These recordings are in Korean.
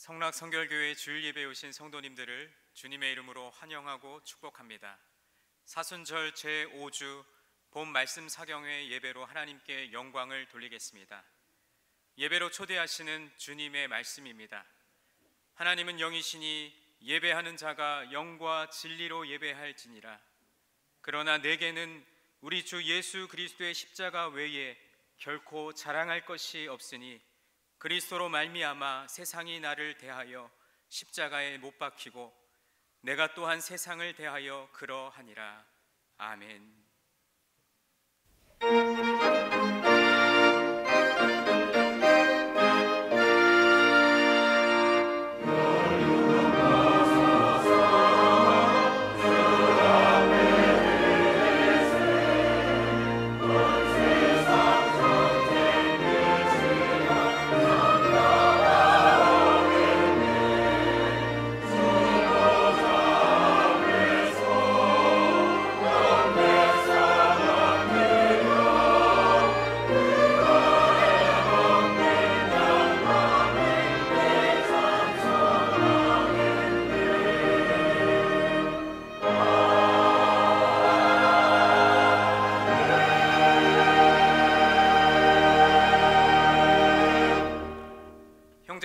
성락성결교회 주일 예배에 오신 성도님들을 주님의 이름으로 환영하고 축복합니다. 사순절 제5주 본 말씀 사경회 예배로 하나님께 영광을 돌리겠습니다. 예배로 초대하시는 주님의 말씀입니다. 하나님은 영이시니 예배하는 자가 영과 진리로 예배할지니라. 그러나 내게는 우리 주 예수 그리스도의 십자가 외에 결코 자랑할 것이 없으니 그리스도로 말미암아 세상이 나를 대하여 십자가에 못 박히고 내가 또한 세상을 대하여 그러하니라. 아멘.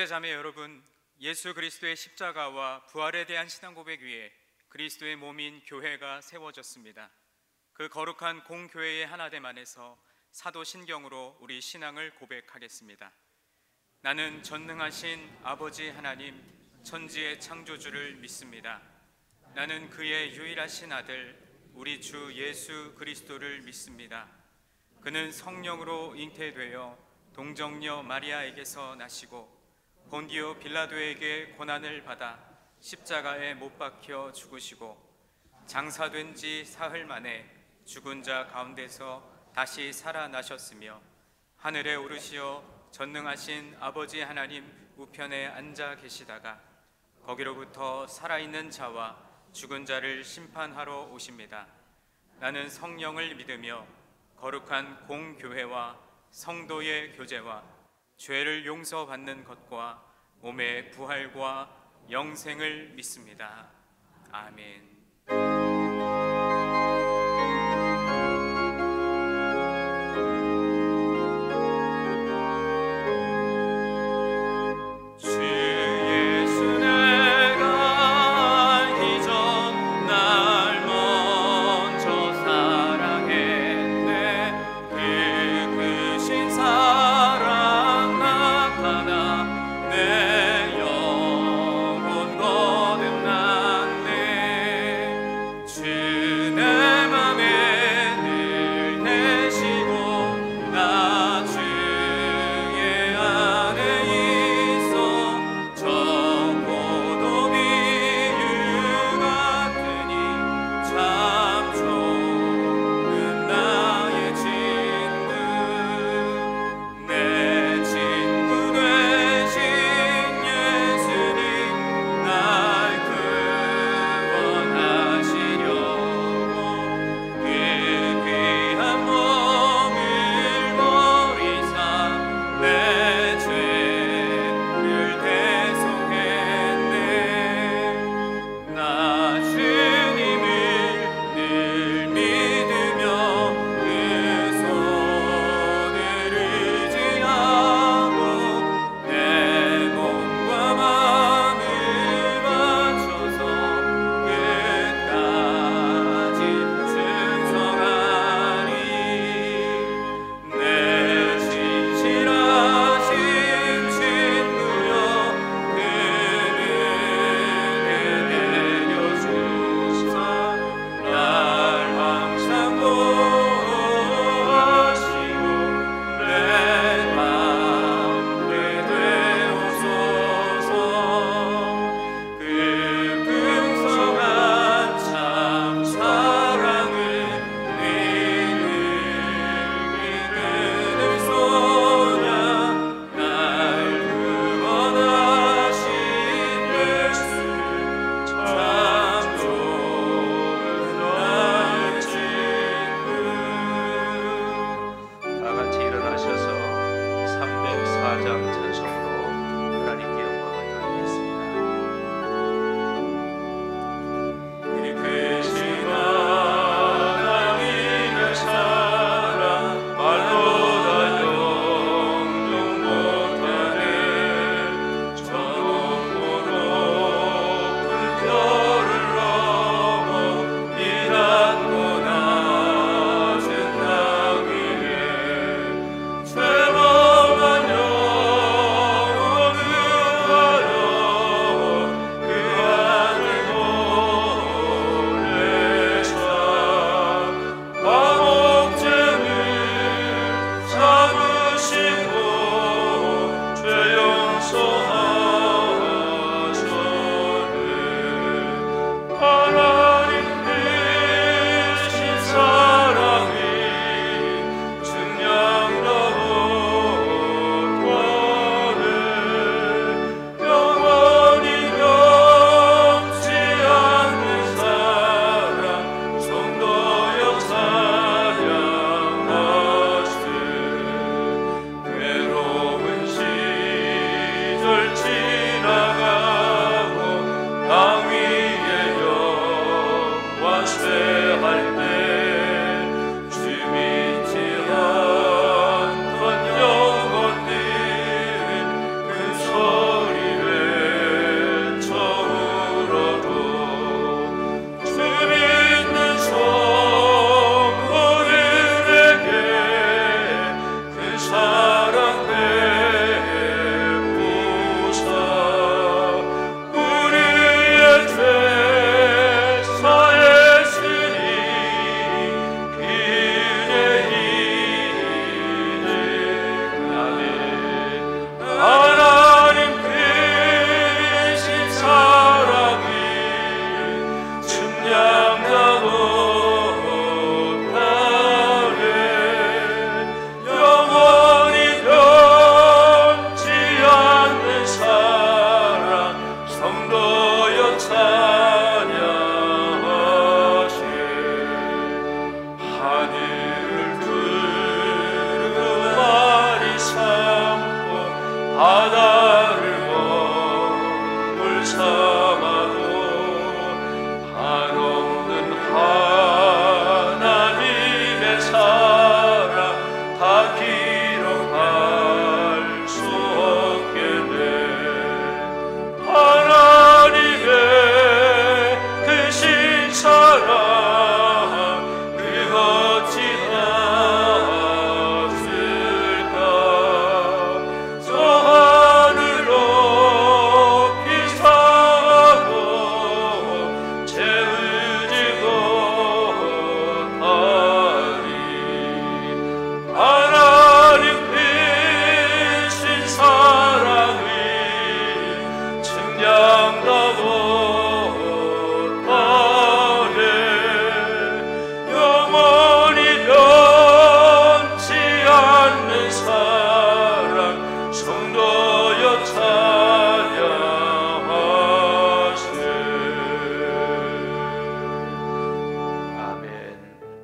형제자매 여러분, 예수 그리스도의 십자가와 부활에 대한 신앙 고백 위에 그리스도의 몸인 교회가 세워졌습니다. 그 거룩한 공교회의 하나됨 안에서 사도 신경으로 우리 신앙을 고백하겠습니다. 나는 전능하신 아버지 하나님 천지의 창조주를 믿습니다. 나는 그의 유일하신 아들 우리 주 예수 그리스도를 믿습니다. 그는 성령으로 잉태되어 동정녀 마리아에게서 나시고 본디오 빌라도에게 고난을 받아 십자가에 못 박혀 죽으시고 장사된 지 사흘 만에 죽은 자 가운데서 다시 살아나셨으며 하늘에 오르시어 전능하신 아버지 하나님 우편에 앉아 계시다가 거기로부터 살아있는 자와 죽은 자를 심판하러 오십니다. 나는 성령을 믿으며 거룩한 공교회와 성도의 교제와 죄를 용서받는 것과 몸의 부활과 영생을 믿습니다. 아멘. 주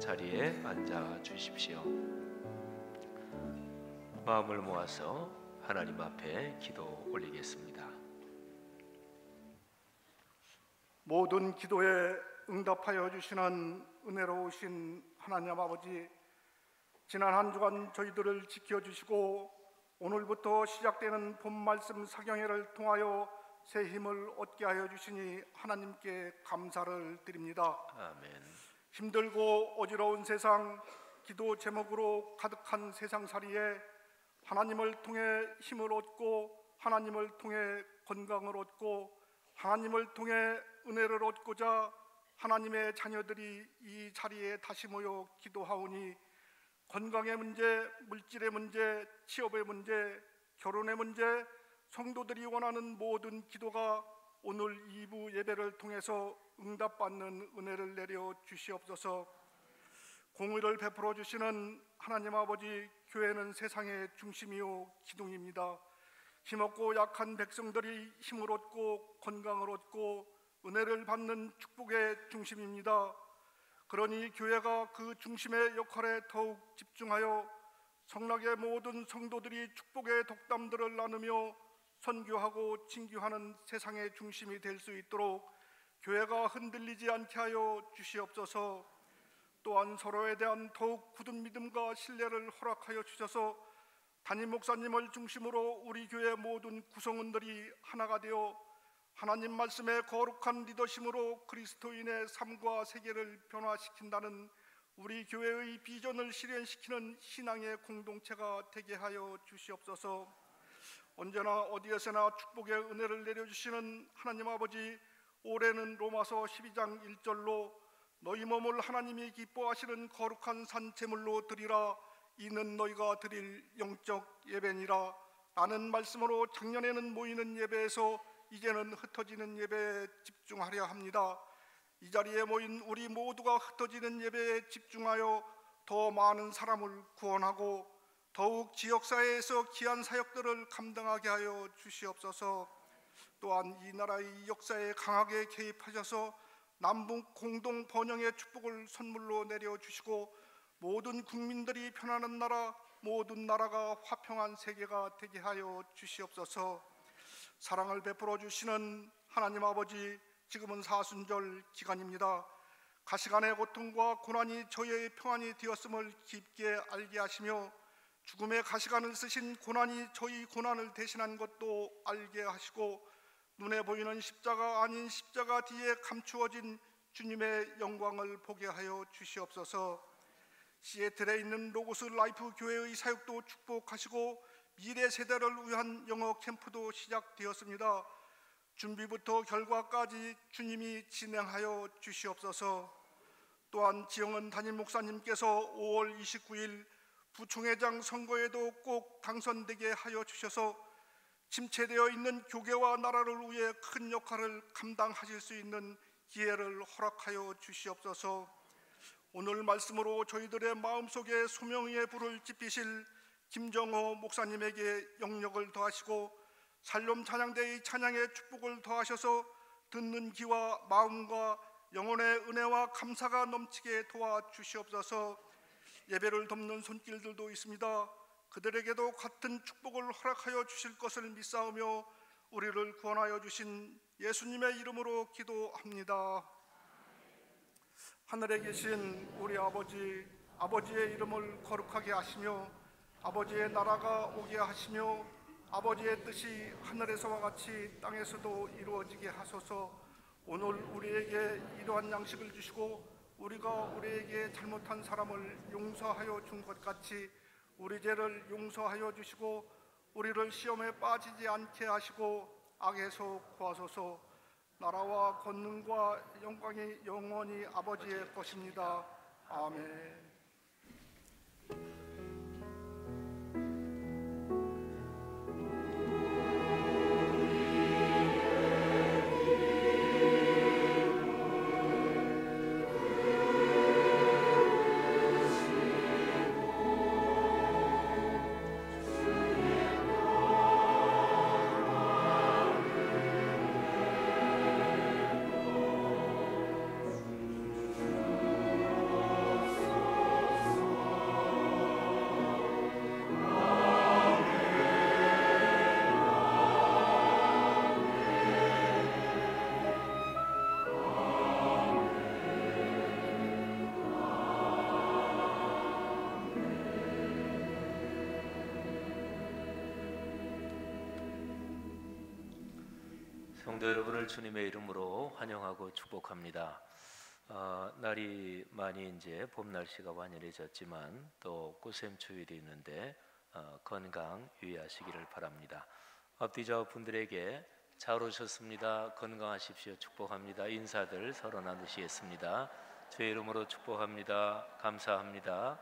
자리에 앉아 주십시오. 마음을 모아서 하나님 앞에 기도 올리겠습니다. 모든 기도에 응답하여 주시는 은혜로우신 하나님 아버지, 지난 한 주간 저희들을 지켜주시고 오늘부터 시작되는 본 말씀 사경회를 통하여 새 힘을 얻게 하여 주시니 하나님께 감사를 드립니다. 아멘. 힘들고 어지러운 세상, 기도 제목으로 가득한 세상살이에 하나님을 통해 힘을 얻고 하나님을 통해 건강을 얻고 하나님을 통해 은혜를 얻고자 하나님의 자녀들이 이 자리에 다시 모여 기도하오니 건강의 문제, 물질의 문제, 취업의 문제, 결혼의 문제, 성도들이 원하는 모든 기도가 오늘 2부 예배를 통해서 응답받는 은혜를 내려 주시옵소서. 공의를 베풀어 주시는 하나님 아버지, 교회는 세상의 중심이요 기둥입니다. 힘없고 약한 백성들이 힘을 얻고 건강을 얻고 은혜를 받는 축복의 중심입니다. 그러니 교회가 그 중심의 역할에 더욱 집중하여 성락의 모든 성도들이 축복의 덕담들을 나누며 선교하고 징교하는 세상의 중심이 될 수 있도록 교회가 흔들리지 않게 하여 주시옵소서. 또한 서로에 대한 더욱 굳은 믿음과 신뢰를 허락하여 주셔서 담임 목사님을 중심으로 우리 교회 모든 구성원들이 하나가 되어 하나님 말씀의 거룩한 리더십으로 그리스도인의 삶과 세계를 변화시킨다는 우리 교회의 비전을 실현시키는 신앙의 공동체가 되게 하여 주시옵소서. 언제나 어디에서나 축복의 은혜를 내려주시는 하나님 아버지, 올해는 로마서 12장 1절로 너희 몸을 하나님이 기뻐하시는 거룩한 산 제물로 드리라, 이는 너희가 드릴 영적 예배니라 라는 말씀으로 작년에는 모이는 예배에서 이제는 흩어지는 예배에 집중하려 합니다. 이 자리에 모인 우리 모두가 흩어지는 예배에 집중하여 더 많은 사람을 구원하고 더욱 지역사회에서 귀한 사역들을 감당하게 하여 주시옵소서. 또한 이 나라의 역사에 강하게 개입하셔서 남북 공동 번영의 축복을 선물로 내려주시고 모든 국민들이 편안한 나라, 모든 나라가 화평한 세계가 되게 하여 주시옵소서. 사랑을 베풀어 주시는 하나님 아버지, 지금은 사순절 기간입니다. 가시관의 고통과 고난이 저희의 평안이 되었음을 깊게 알게 하시며 죽음의 가시관을 쓰신 고난이 저희 고난을 대신한 것도 알게 하시고 눈에 보이는 십자가 아닌 십자가 뒤에 감추어진 주님의 영광을 보게 하여 주시옵소서. 시애틀에 있는 로고스 라이프 교회의 사역도 축복하시고 미래 세대를 위한 영어 캠프도 시작되었습니다. 준비부터 결과까지 주님이 진행하여 주시옵소서. 또한 지영은 담임 목사님께서 5월 29일 부총회장 선거에도 꼭 당선되게 하여 주셔서 침체되어 있는 교계와 나라를 위해 큰 역할을 감당하실 수 있는 기회를 허락하여 주시옵소서. 오늘 말씀으로 저희들의 마음속에 소명의 불을 지피실 김정호 목사님에게 영력을 더하시고 살롬 찬양대의 찬양의 축복을 더하셔서 듣는 귀와 마음과 영혼의 은혜와 감사가 넘치게 도와주시옵소서. 예배를 돕는 손길들도 있습니다. 그들에게도 같은 축복을 허락하여 주실 것을 믿사오며 우리를 구원하여 주신 예수님의 이름으로 기도합니다. 하늘에 계신 우리 아버지, 아버지의 이름을 거룩하게 하시며 아버지의 나라가 오게 하시며 아버지의 뜻이 하늘에서와 같이 땅에서도 이루어지게 하소서. 오늘 우리에게 이러한 양식을 주시고 우리가 우리에게 잘못한 사람을 용서하여 준 것 같이 우리 죄를 용서하여 주시고 우리를 시험에 빠지지 않게 하시고 악에서 구하소서. 나라와 권능과 영광이 영원히 아버지의 것입니다. 아멘. 성도 여러분을 주님의 이름으로 환영하고 축복합니다. 날이 많이 이제 봄 날씨가 완연해졌지만 또 꽃샘추위도 있는데 건강 유의하시기를 바랍니다. 앞뒤좌우 분들에게 잘 오셨습니다. 건강하십시오. 축복합니다. 인사들 서로 나누시겠습니다. 주의 이름으로 축복합니다. 감사합니다.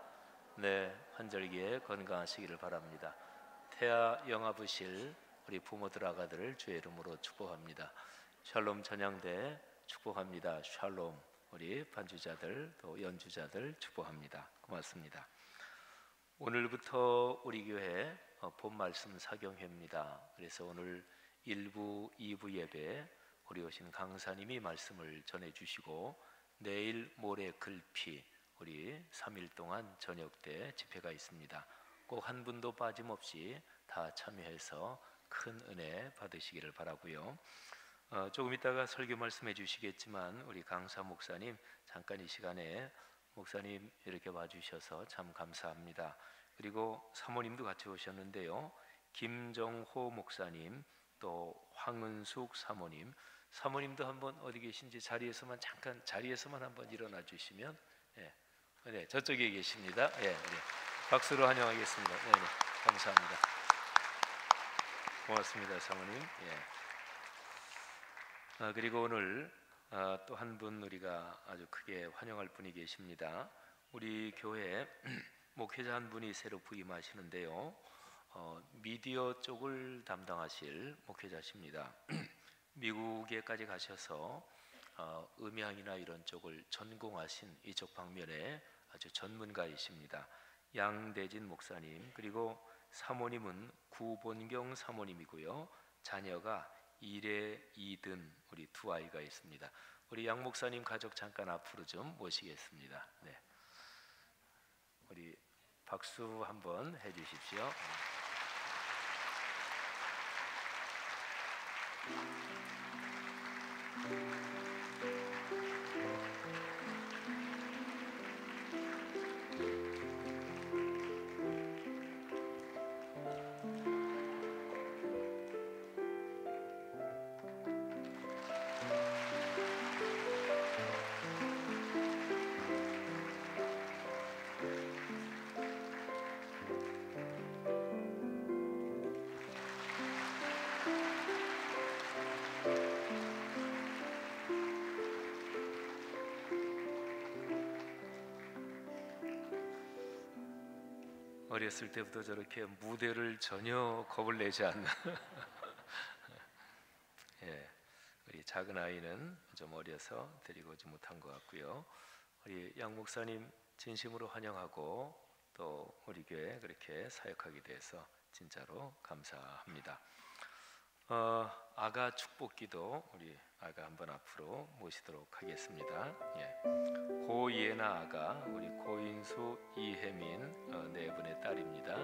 네, 환절기에 건강하시기를 바랍니다. 태아 영아부실 우리 부모들 아가들을 주의 이름으로 축복합니다. 샬롬 찬양대 축복합니다. 샬롬 우리 반주자들 또 연주자들 축복합니다. 고맙습니다. 오늘부터 우리 교회 본 말씀 사경회입니다. 그래서 오늘 1부, 2부 예배 우리 오신 강사님이 말씀을 전해주시고 내일 모레 글피 우리 3일 동안 저녁 때 집회가 있습니다. 꼭 한 분도 빠짐없이 다 참여해서 큰 은혜 받으시기를 바라고요. 조금 있다가 설교 말씀해 주시겠지만 우리 강사 목사님 잠깐 이 시간에 목사님 이렇게 와주셔서 참 감사합니다. 그리고 사모님도 같이 오셨는데요. 김정호 목사님 또 황은숙 사모님, 사모님도 한번 어디 계신지 자리에서만 잠깐 자리에서만 한번 일어나 주시면 네, 저쪽에 계십니다. 네, 박수로 환영하겠습니다. 네, 감사합니다. 고맙습니다, 사모님. 그리고 오늘 또 한 분 우리가 아주 크게 환영할 분이 계십니다. 우리 교회 목회자 한 분이 새로 부임하시는데요. 미디어 쪽을 담당하실 목회자십니다. 미국에까지 가셔서 음향이나 이런 쪽을 전공하신 이쪽 방면에 아주 전문가이십니다. 양대진 목사님, 그리고 사모님은 구본경 사모님이고요. 자녀가 일에 이든 우리 두 아이가 있습니다. 우리 양 목사님 가족 잠깐 앞으로 좀 모시겠습니다. 네, 우리 박수 한번 해주십시오. 어렸을 때부터 저렇게 무대를 전혀 겁을 내지 않는 우리 작은 아이는 좀 어려서 데리고 오지 못한 것 같고요. 우리 양 목사님 진심으로 환영하고 또 우리 교회 그렇게 사역하게 돼서 진짜로 감사합니다. 아가 축복기도 우리 아가 한번 앞으로 모시도록 하겠습니다. 고예나 아가 우리 고인수 이혜민 네 분의 딸입니다.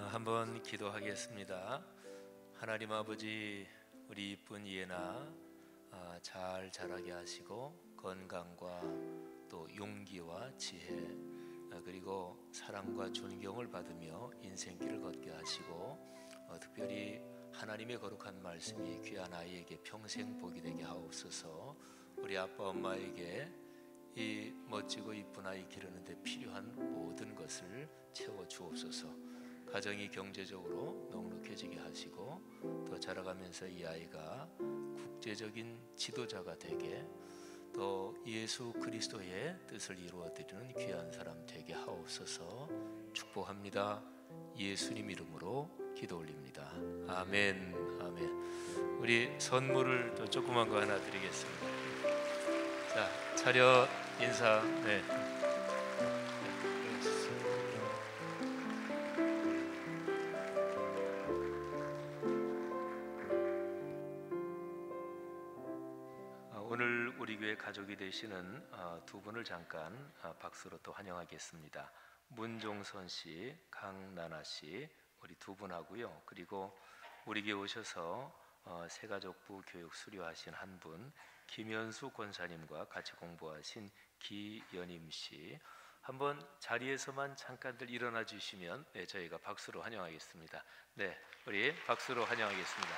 한번 기도하겠습니다. 하나님 아버지, 우리 이쁜 이해나 잘 자라게 하시고 건강과 또 용기와 지혜 그리고 사랑과 존경을 받으며 인생길을 걷게 하시고 특별히 하나님의 거룩한 말씀이 귀한 아이에게 평생 복이 되게 하옵소서. 우리 아빠 엄마에게 이 멋지고 이쁜 아이 기르는데 필요한 모든 것을 채워 주옵소서. 가정이 경제적으로 넉넉해지게 하시고 또 자라가면서 이 아이가 국제적인 지도자가 되게 또 예수 그리스도의 뜻을 이루어드리는 귀한 사람 되게 하옵소서. 축복합니다. 예수님 이름으로 기도 올립니다. 아멘. 아멘. 우리 선물을 또 조그만 거 하나 드리겠습니다. 자, 차렷 인사. 네. 오늘 우리 교회 가족이 되시는 두 분을 잠깐 박수로 또 환영하겠습니다. 문종선 씨, 강나나 씨 우리 두 분하고요. 그리고 우리 교회 오셔서 새가족부 교육 수료하신 한 분, 김현수 권사님과 같이 공부하신 기연임 씨, 한번 자리에서만 잠깐들 일어나 주시면 저희가 박수로 환영하겠습니다. 네, 우리 박수로 환영하겠습니다.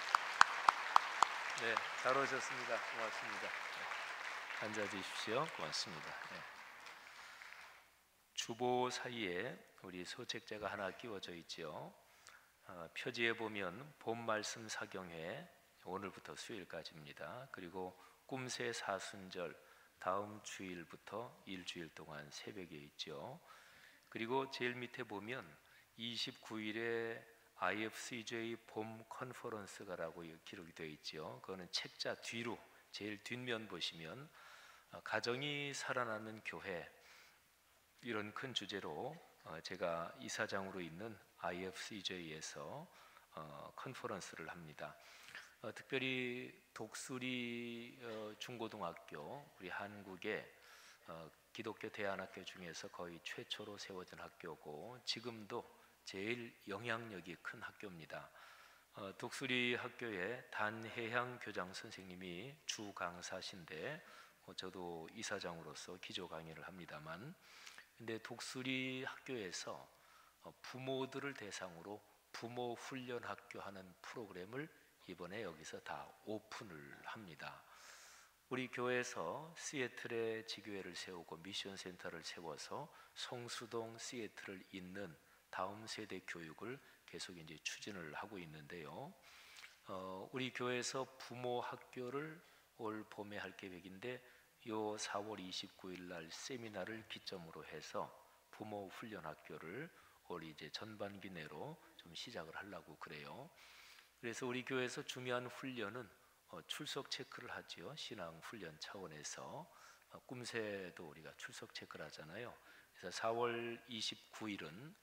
네, 잘 오셨습니다. 고맙습니다. 네, 앉아 주십시오. 고맙습니다. 네. 주보 사이에 우리 소책자가 하나 끼워져 있죠. 표지에 보면 본 말씀 사경회 오늘부터 수요일까지입니다. 그리고 꿈새 사순절 다음 주일부터 일주일 동안 새벽에 있죠. 그리고 제일 밑에 보면 29일에 IFCJ 봄 컨퍼런스가라고 기록이 되어 있죠. 그거는 책자 뒤로 제일 뒷면 보시면 가정이 살아나는 교회, 이런 큰 주제로 제가 이사장으로 있는 IFCJ에서 컨퍼런스를 합니다. 특별히 독수리 중고등학교, 우리 한국의 기독교 대안학교 중에서 거의 최초로 세워진 학교고 지금도 제일 영향력이 큰 학교입니다. 독수리 학교의 단혜향 교장 선생님이 주 강사신데 저도 이사장으로서 기조 강의를 합니다만, 근데 독수리 학교에서 부모들을 대상으로 부모 훈련 학교 하는 프로그램을 이번에 여기서 다 오픈을 합니다. 우리 교회에서 시애틀에 지교회를 세우고 미션 센터를 세워서 성수동 시애틀을 잇는 다음 세대 교육을 계속 이제 추진을 하고 있는데요. 우리 교회에서 부모 학교를 올 봄에 할 계획인데 요 4월 29일 날 세미나를 기점으로 해서 부모 훈련 학교를 올 이제 전반기 내로 좀 시작을 하려고 그래요. 그래서 우리 교회에서 중요한 훈련은 출석 체크를 하지요. 신앙 훈련 차원에서 꿈새도 우리가 출석 체크를 하잖아요. 그래서 4월 29일은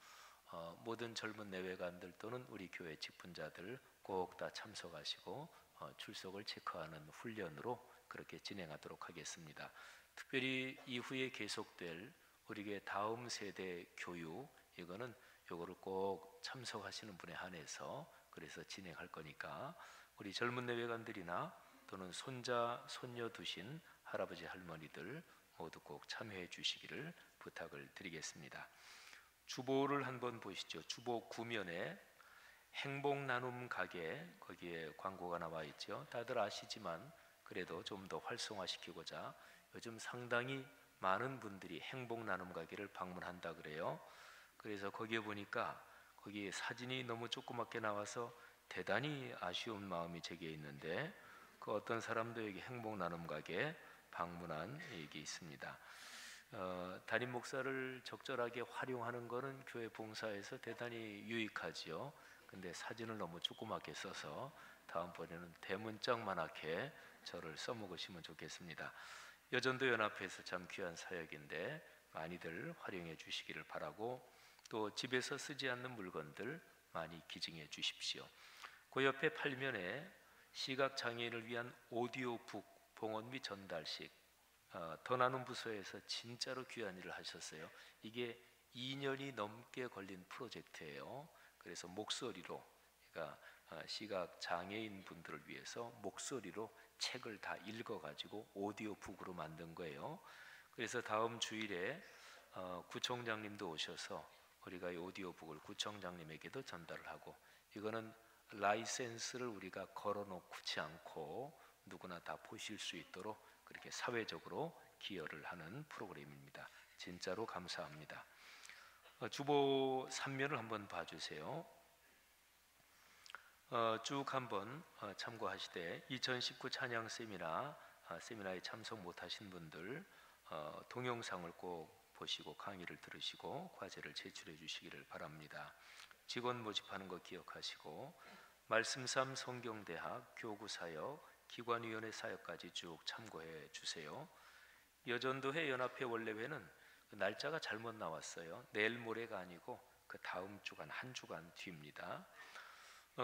모든 젊은 내외관들 또는 우리 교회 직분자들 꼭 다 참석하시고 출석을 체크하는 훈련으로 그렇게 진행하도록 하겠습니다. 특별히 이후에 계속될 우리의 다음 세대 교육, 이거는 요거를 꼭 참석하시는 분에 한해서 그래서 진행할 거니까 우리 젊은 내외관들이나 또는 손자, 손녀 두신 할아버지, 할머니들 모두 꼭 참여해 주시기를 부탁을 드리겠습니다. 주보를 한번 보시죠. 주보 구면에 행복 나눔 가게, 거기에 광고가 나와 있죠. 다들 아시지만 그래도 좀 더 활성화시키고자 요즘 상당히 많은 분들이 행복 나눔 가게를 방문한다 그래요. 그래서 거기에 보니까 거기 사진이 너무 조그맣게 나와서 대단히 아쉬운 마음이 제게 있는데, 그 어떤 사람도 여기 행복 나눔 가게 방문한 얘기 있습니다. 담임 목사를 적절하게 활용하는 것은 교회 봉사에서 대단히 유익하지요. 근데 사진을 너무 조그맣게 써서 다음번에는 대문짝만하게 저를 써먹으시면 좋겠습니다. 여전도 연합회에서 참 귀한 사역인데 많이들 활용해 주시기를 바라고, 또 집에서 쓰지 않는 물건들 많이 기증해 주십시오. 그 옆에 팔면에 시각장애인을 위한 오디오북 봉헌 및 전달식, 더 나눔 부서에서 진짜로 귀한 일을 하셨어요. 이게 2년이 넘게 걸린 프로젝트예요. 그래서 목소리로, 그러니까 시각 장애인 분들을 위해서 목소리로 책을 다 읽어가지고 오디오북으로 만든 거예요. 그래서 다음 주일에 구청장님도 오셔서 우리가 이 오디오북을 구청장님에게도 전달을 하고, 이거는 라이센스를 우리가 걸어놓지 않고 누구나 다 보실 수 있도록 그렇게 사회적으로 기여를 하는 프로그램입니다. 진짜로 감사합니다. 주보 3면을 한번 봐주세요. 쭉 한번 참고하시되 2019 찬양 세미나에 참석 못하신 분들 동영상을 꼭 보시고 강의를 들으시고 과제를 제출해 주시기를 바랍니다. 직원 모집하는 거 기억하시고 말씀3 성경대학 교구사역 기관위원회 사역까지 쭉 참고해 주세요. 여전도회 연합회 원래회는 날짜가 잘못 나왔어요. 내일 모레가 아니고 그 다음 주간 한 주간 뒤입니다.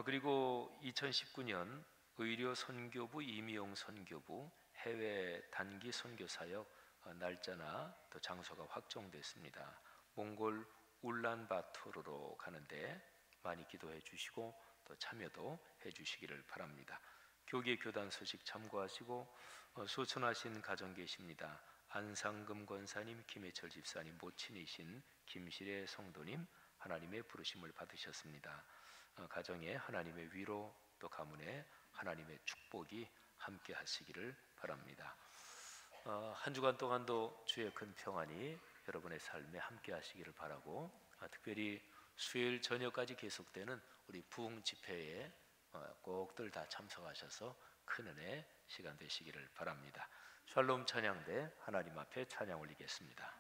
그리고 2019년 의료 선교부 이미용 선교부 해외 단기 선교 사역 날짜나 또 장소가 확정됐습니다. 몽골 울란바토르로 가는데 많이 기도해 주시고 또 참여도 해 주시기를 바랍니다. 교계 교단 소식 참고하시고 소천하신 가정 계십니다. 안상금 권사님, 김해철 집사님, 모친이신 김실의 성도님, 하나님의 부르심을 받으셨습니다. 가정에 하나님의 위로 또 가문에 하나님의 축복이 함께 하시기를 바랍니다. 한 주간 동안도 주의 큰 평안이 여러분의 삶에 함께 하시기를 바라고, 특별히 수요일 저녁까지 계속되는 우리 부흥 집회에 꼭들 다 참석하셔서 큰 은혜 시간 되시기를 바랍니다. 샬롬 찬양대 하나님 앞에 찬양 올리겠습니다.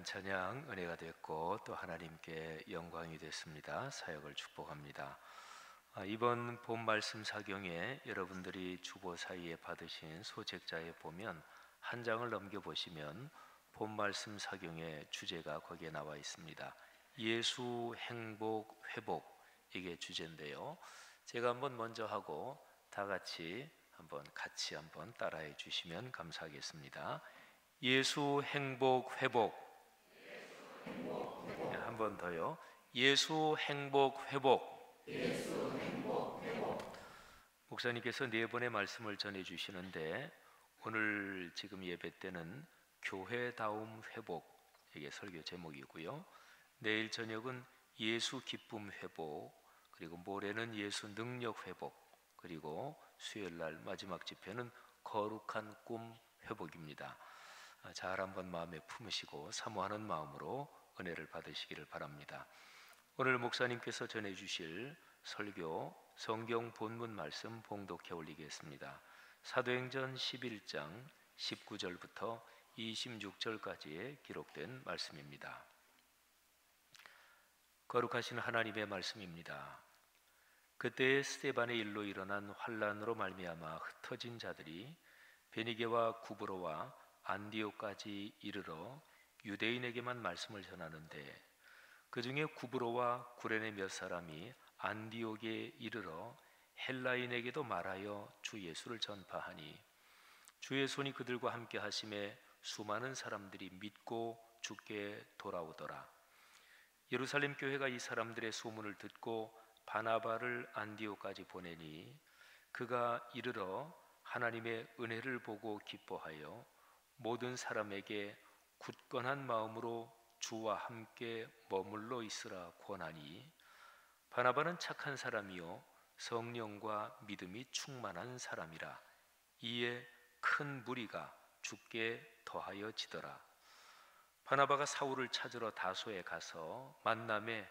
귀한 찬양 은혜가 됐고 또 하나님께 영광이 됐습니다. 사역을 축복합니다. 이번 본 말씀 사경에 여러분들이 주보 사이에 받으신 소책자에 보면 한 장을 넘겨보시면 본 말씀 사경의 주제가 거기에 나와 있습니다. 예수 행복 회복, 이게 주제인데요. 제가 한번 먼저 하고 다 같이 한번 따라해 주시면 감사하겠습니다. 예수 행복 회복. 한 번 더요. 예수 행복 회복. 목사님께서 네 번의 말씀을 전해 주시는데 오늘 지금 예배 때는 교회다움 회복, 이게 설교 제목이고요. 내일 저녁은 예수 기쁨 회복, 그리고 모레는 예수 능력 회복, 그리고 수요일 날 마지막 집회는 거룩한 꿈 회복입니다. 잘 한번 마음에 품으시고 사모하는 마음으로 은혜를 받으시기를 바랍니다. 오늘 목사님께서 전해주실 설교 성경 본문 말씀 봉독해 올리겠습니다. 사도행전 11장 19절부터 26절까지에 기록된 말씀입니다. 거룩하신 하나님의 말씀입니다. 그때 스데반의 일로 일어난 환란으로 말미암아 흩어진 자들이 베니게와 구브로와 안디옥까지 이르러 유대인에게만 말씀을 전하는데 그 중에 구브로와 구레네 몇 사람이 안디옥에 이르러 헬라인에게도 말하여 주 예수를 전파하니 주의 손이 그들과 함께 하심에 수많은 사람들이 믿고 주께 돌아오더라. 예루살렘 교회가 이 사람들의 소문을 듣고 바나바를 안디옥까지 보내니 그가 이르러 하나님의 은혜를 보고 기뻐하여 모든 사람에게 굳건한 마음으로 주와 함께 머물러 있으라 권하니 바나바는 착한 사람이요 성령과 믿음이 충만한 사람이라. 이에 큰 무리가 주께 더하여지더라. 바나바가 사울을 찾으러 다소에 가서 만남에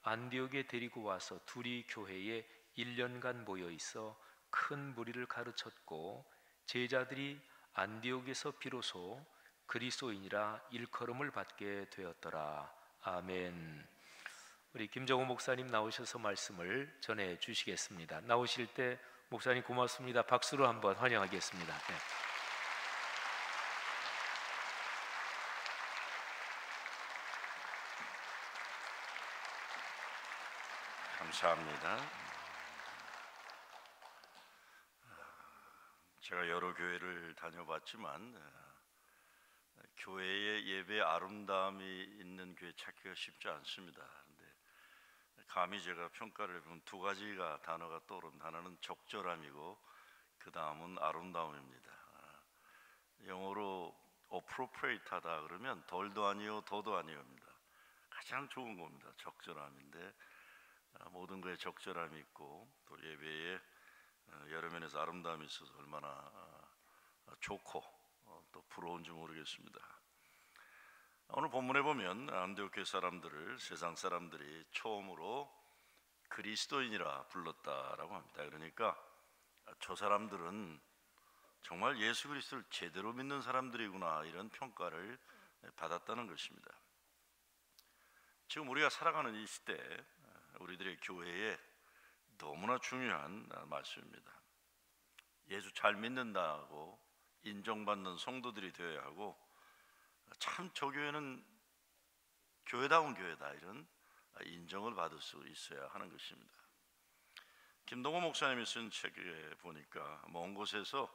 안디옥에 데리고 와서 둘이 교회에 1년간 모여 있어 큰 무리를 가르쳤고 제자들이 안디옥에서 비로소 그리스도인이라 일컬음을 받게 되었더라. 아멘. 우리 김정호 목사님 나오셔서 말씀을 전해 주시겠습니다. 나오실 때 목사님 고맙습니다. 박수로 한번 환영하겠습니다. 네. 감사합니다. 제가 여러 교회를 다녀봤지만 교회의 예배 아름다움이 있는 교회 찾기가 쉽지 않습니다. 근데 감히 제가 평가를 해보면 두 가지가 단어가 떠오릅니다. 하나는 적절함이고 그 다음은 아름다움입니다. 영어로 appropriate하다 그러면 덜도 아니요 더도 아니요입니다. 가장 좋은 겁니다. 적절함인데 모든 거에 적절함이 있고 또 예배에 여러 면에서 아름다움이 있어서 얼마나 좋고 또 부러운지 모르겠습니다. 오늘 본문에 보면 안디옥 교회 사람들을 세상 사람들이 처음으로 그리스도인이라 불렀다라고 합니다. 그러니까 저 사람들은 정말 예수 그리스도를 제대로 믿는 사람들이구나, 이런 평가를 받았다는 것입니다. 지금 우리가 살아가는 이 시대 우리들의 교회에 너무나 중요한 말씀입니다. 예수 잘 믿는다고 인정받는 성도들이 되어야 하고 참 저 교회는 교회다운 교회다, 이런 인정을 받을 수 있어야 하는 것입니다. 김동호 목사님이 쓴 책에 보니까 먼 곳에서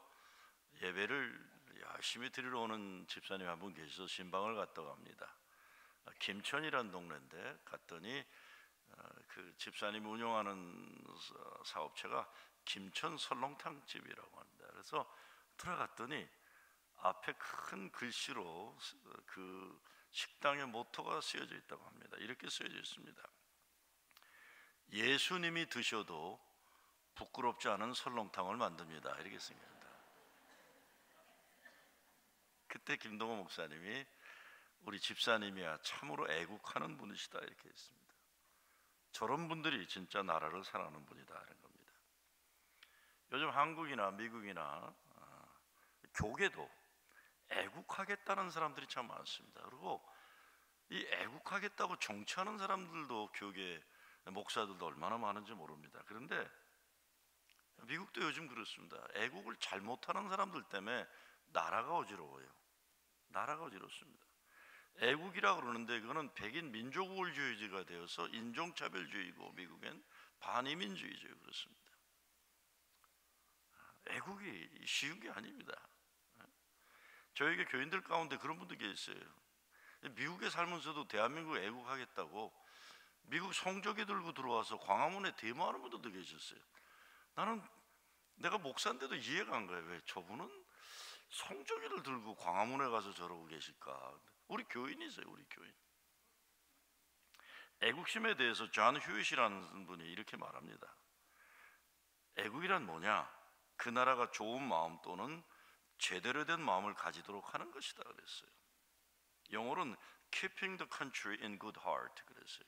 예배를 열심히 드리러 오는 집사님 한 분 계셔서 신방을 갔다고 합니다. 김천이라는 동네인데 갔더니 그 집사님이 운영하는 사업체가 김천 설렁탕 집이라고 합니다. 그래서 들어갔더니 앞에 큰 글씨로 그 식당의 모토가 쓰여져 있다고 합니다. 이렇게 쓰여져 있습니다. 예수님이 드셔도 부끄럽지 않은 설렁탕을 만듭니다. 이렇게 씁니다. 그때 김동호 목사님이 우리 집사님이야 참으로 애국하는 분이시다, 이렇게 했습니다. 저런 분들이 진짜 나라를 사랑하는 분이다, 이런 겁니다. 요즘 한국이나 미국이나 교계도 애국하겠다는 사람들이 참 많습니다. 그리고 이 애국하겠다고 정치하는 사람들도 교계 목사들도 얼마나 많은지 모릅니다. 그런데 미국도 요즘 그렇습니다. 애국을 잘못하는 사람들 때문에 나라가 어지러워요. 나라가 어지럽습니다. 애국이라고 그러는데 그거는 백인 민족우월주의가 되어서 인종차별주의고 미국엔 반이민주의죠. 그렇습니다. 애국이 쉬운 게 아닙니다. 저에게 교인들 가운데 그런 분도 계세요. 미국에 살면서도 대한민국 애국하겠다고 미국 성조기 들고 들어와서 광화문에 데모하는 분들도 계셨어요. 나는 내가 목사인데도 이해가 안 가요. 왜 저분은 성조기를 들고 광화문에 가서 저러고 계실까? 우리 교인이세요. 우리 교인. 애국심에 대해서 존 휴잇이라는 분이 이렇게 말합니다. 애국이란 뭐냐? 그 나라가 좋은 마음 또는 제대로 된 마음을 가지도록 하는 것이다 그랬어요. 영어로는 keeping the country in good heart 그랬어요.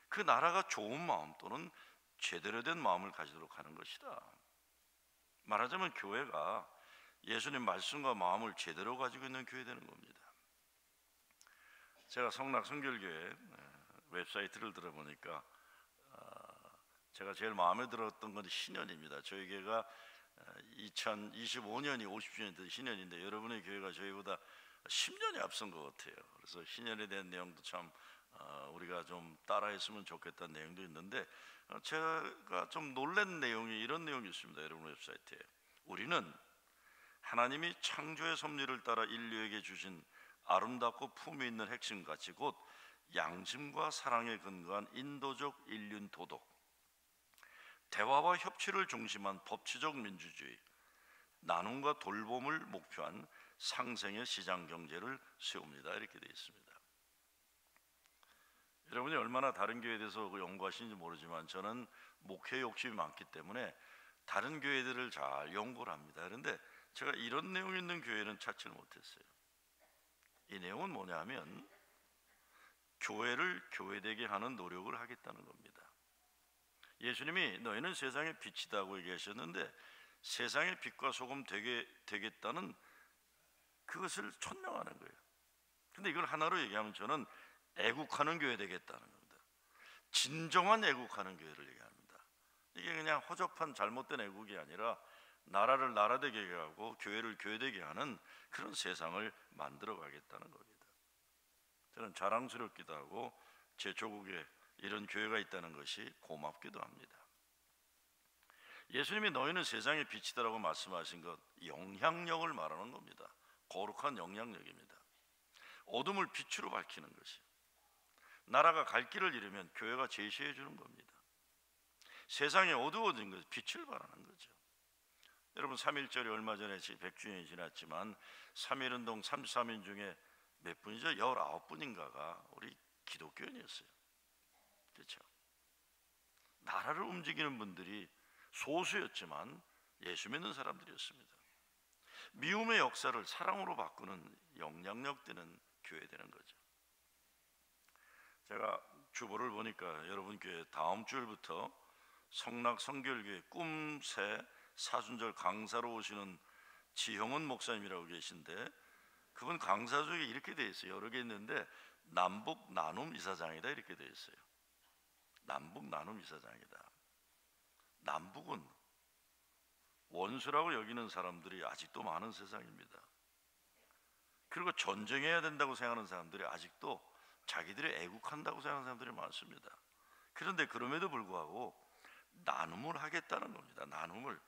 그 나라가 좋은 마음 또는 제대로 된 마음을 가지도록 하는 것이다. 말하자면 교회가 예수님 말씀과 마음을 제대로 가지고 있는 교회 되는 겁니다. 제가 성낙성결교회 웹사이트를 들어보니까 제가 제일 마음에 들었던 건 신년입니다. 저희 교회가 2025년이 50주년 된 신년인데 여러분의 교회가 저희보다 10년이 앞선 것 같아요. 그래서 신년에 대한 내용도 참 우리가 좀 따라했으면 좋겠다는 내용도 있는데 제가 좀 놀란 내용이 이런 내용이 있습니다. 여러분 웹사이트에 우리는 하나님이 창조의 섭리를 따라 인류에게 주신 아름답고 품위 있는 핵심가치 곧 양심과 사랑에 근거한 인도적 인륜 도덕, 대화와 협치를 중심한 법치적 민주주의, 나눔과 돌봄을 목표한 상생의 시장 경제를 세웁니다. 이렇게 되어 있습니다. 여러분이 얼마나 다른 교회에 대해서 연구하시는지 모르지만 저는 목회 욕심이 많기 때문에 다른 교회들을 잘 연구를 합니다. 그런데 제가 이런 내용이 있는 교회는 찾지를 못했어요. 이 내용은 뭐냐면 교회를 교회되게 하는 노력을 하겠다는 겁니다. 예수님이 너희는 세상의 빛이다고 얘기하셨는데 세상의 빛과 소금 되겠다는 그것을 천명하는 거예요. 근데 이걸 하나로 얘기하면 저는 애국하는 교회 되겠다는 겁니다. 진정한 애국하는 교회를 얘기합니다. 이게 그냥 허접한 잘못된 애국이 아니라 나라를 나라되게 하고 교회를 교회되게 하는 그런 세상을 만들어 가겠다는 겁니다. 저는 자랑스럽기도 하고 제 조국에 이런 교회가 있다는 것이 고맙기도 합니다. 예수님이 너희는 세상의 빛이다라고 말씀하신 것 영향력을 말하는 겁니다. 거룩한 영향력입니다. 어둠을 빛으로 밝히는 것이 나라가 갈 길을 잃으면 교회가 제시해 주는 겁니다. 세상에 어두워진 것을 빛을 발하는 거죠. 여러분 3.1절이 얼마 전에 100주년이 지났지만 3.1운동 33인 중에 몇 분이죠? 19분인가가 우리 기독교인이었어요. 그렇죠? 나라를 움직이는 분들이 소수였지만 예수 믿는 사람들이었습니다. 미움의 역사를 사랑으로 바꾸는 영향력 되는 교회 되는 거죠. 제가 주보를 보니까 여러분 교회 다음 주일부터 성낙성결교회 꿈새 사순절 강사로 오시는 지형은 목사님이라고 계신데 그분 강사 중에 이렇게 돼 있어요. 여러 개 있는데 남북 나눔 이사장이다 이렇게 돼 있어요. 남북 나눔 이사장이다. 남북은 원수라고 여기는 사람들이 아직도 많은 세상입니다. 그리고 전쟁해야 된다고 생각하는 사람들이 아직도 자기들이 애국한다고 생각하는 사람들이 많습니다. 그런데 그럼에도 불구하고 나눔을 하겠다는 겁니다. 나눔을.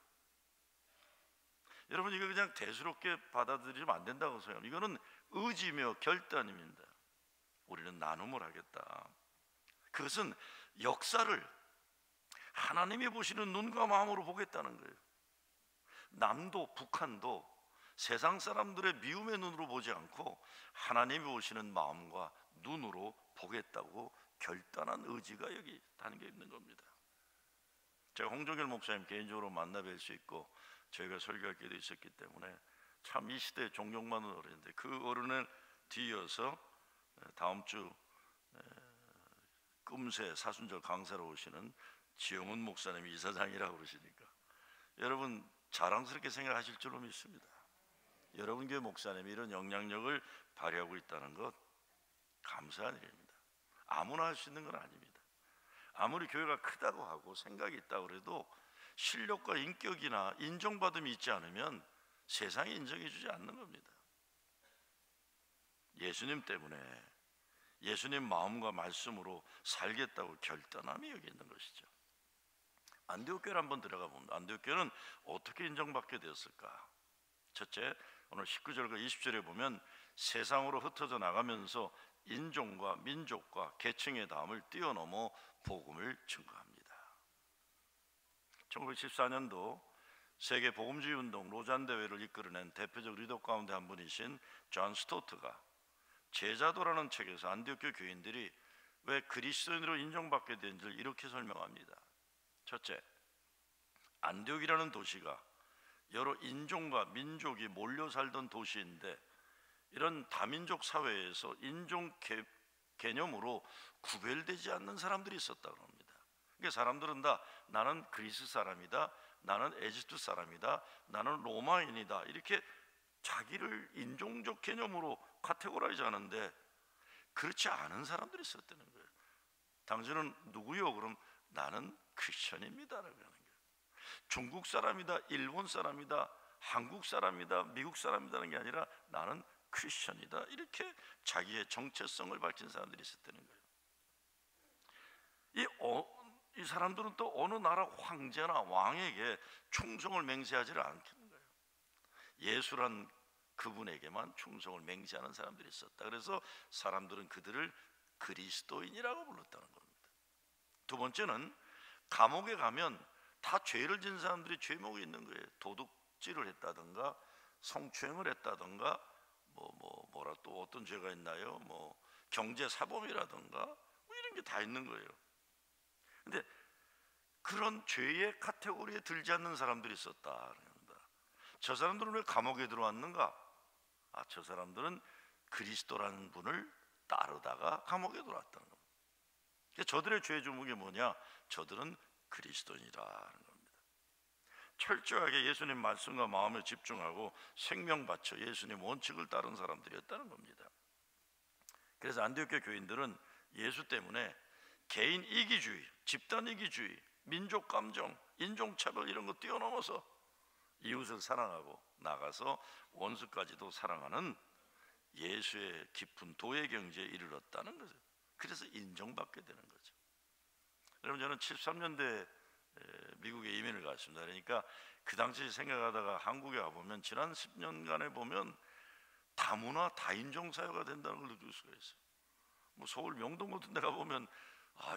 여러분 이거 그냥 대수롭게 받아들이면 안 된다고 생각합니다. 이거는 의지며 결단입니다. 우리는 나눔을 하겠다. 그것은 역사를 하나님이 보시는 눈과 마음으로 보겠다는 거예요. 남도 북한도 세상 사람들의 미움의 눈으로 보지 않고 하나님이 보시는 마음과 눈으로 보겠다고 결단한 의지가 여기 담겨 있는 겁니다. 제가 홍종결 목사님 개인적으로 만나 뵐 수 있고 저희가 설교할 기회도 있었기 때문에 참 이 시대에 존경받는 어른인데 그 어른을 뒤이어서 다음 주 금세 사순절 강사로 오시는 지영훈 목사님이 이사장이라고 그러시니까 여러분 자랑스럽게 생각하실 줄로 믿습니다. 여러분 교회 목사님이 이런 영향력을 발휘하고 있다는 것 감사한 일입니다. 아무나 할 수 있는 건 아닙니다. 아무리 교회가 크다고 하고 생각이 있다고 해도 실력과 인격이나 인정받음이 있지 않으면 세상이 인정해 주지 않는 겁니다. 예수님 때문에, 예수님 마음과 말씀으로 살겠다고 결단함이 여기 있는 것이죠. 안디옥 교회를 한번 들어가 봅니다. 안디옥 교회는 어떻게 인정받게 되었을까? 첫째, 오늘 19절과 20절에 보면 세상으로 흩어져 나가면서 인종과 민족과 계층의 담을 뛰어넘어 복음을 증거합니다. 1914년도 세계 복음주의 운동 로잔 대회를 이끌어낸 대표적 리더 가운데 한 분이신 존 스토트가 제자도라는 책에서 안디옥 교회 교인들이 왜 그리스도인으로 인정받게 된지를 이렇게 설명합니다. 첫째, 안디옥이라는 도시가 여러 인종과 민족이 몰려 살던 도시인데 이런 다민족 사회에서 인종 개념으로 구별되지 않는 사람들이 있었다고 합니다. 그러니까 사람들은 다 나는 그리스 사람이다, 나는 에집트 사람이다, 나는 로마인이다 이렇게 자기를 인종적 개념으로 카테고라이즈 하는데 그렇지 않은 사람들이 있었다는 거예요. 당신은 누구요? 그럼 나는 크리스천입니다라고 하는 거예요. 중국 사람이다, 일본 사람이다, 한국 사람이다, 미국 사람이다는 게 아니라 나는 크리스천이다 이렇게 자기의 정체성을 밝힌 사람들이 있었다는 거예요. 이 사람들은 또 어느 나라 황제나 왕에게 충성을 맹세하지를 않는 거예요. 예수란 그분에게만 충성을 맹세하는 사람들이 있었다. 그래서 사람들은 그들을 그리스도인이라고 불렀다는 겁니다. 두 번째는 감옥에 가면 다 죄를 지은 사람들이 죄목이 있는 거예요. 도둑질을 했다든가 성추행을 했다든가 뭐라 또 어떤 죄가 있나요? 뭐 경제사범이라든가 뭐 이런 게 다 있는 거예요. 근데 그런 죄의 카테고리에 들지 않는 사람들이 있었다. 저 사람들은 왜 감옥에 들어왔는가? 저 사람들은 그리스도라는 분을 따르다가 감옥에 들어왔다는 겁니다. 저들의 죄 제목이 뭐냐? 저들은 그리스도인이라는 겁니다. 철저하게 예수님 말씀과 마음에 집중하고 생명 바쳐 예수님 원칙을 따른 사람들이었다는 겁니다. 그래서 안디옥 교회 교인들은 예수 때문에 개인 이기주의, 집단 이기주의, 민족 감정, 인종차별 이런 거 뛰어넘어서 이웃을 사랑하고 나가서 원수까지도 사랑하는 예수의 깊은 도의 경지에 이르렀다는 거죠. 그래서 인정받게 되는 거죠. 여러분, 저는 73년대 미국에 이민을 갔습니다. 그러니까 그 당시 생각하다가 한국에 와보면 지난 10년간에 보면 다문화 다인종 사회가 된다는 걸 느낄 수가 있어요. 뭐 서울 명동 같은 데 가보면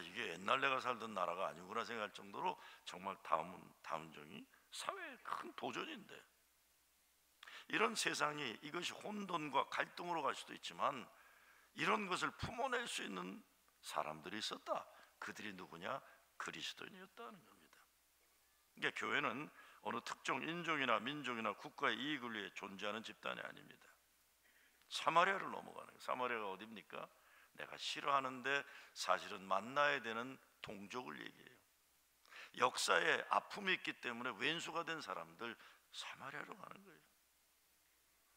이게 옛날 내가 살던 나라가 아니구나 생각할 정도로 정말 다문종이 사회의 큰 도전인데, 이런 세상이 이것이 혼돈과 갈등으로 갈 수도 있지만 이런 것을 품어낼 수 있는 사람들이 있었다. 그들이 누구냐? 그리스도인이었다는 겁니다. 그러니까 교회는 어느 특정 인종이나 민족이나 국가의 이익을 위해 존재하는 집단이 아닙니다. 사마리아를 넘어가는 거예요. 사마리아가 어디입니까? 내가 싫어하는데 사실은 만나야 되는 동족을 얘기해요. 역사에 아픔이 있기 때문에 왼수가 된 사람들 사마리아로 가는 거예요.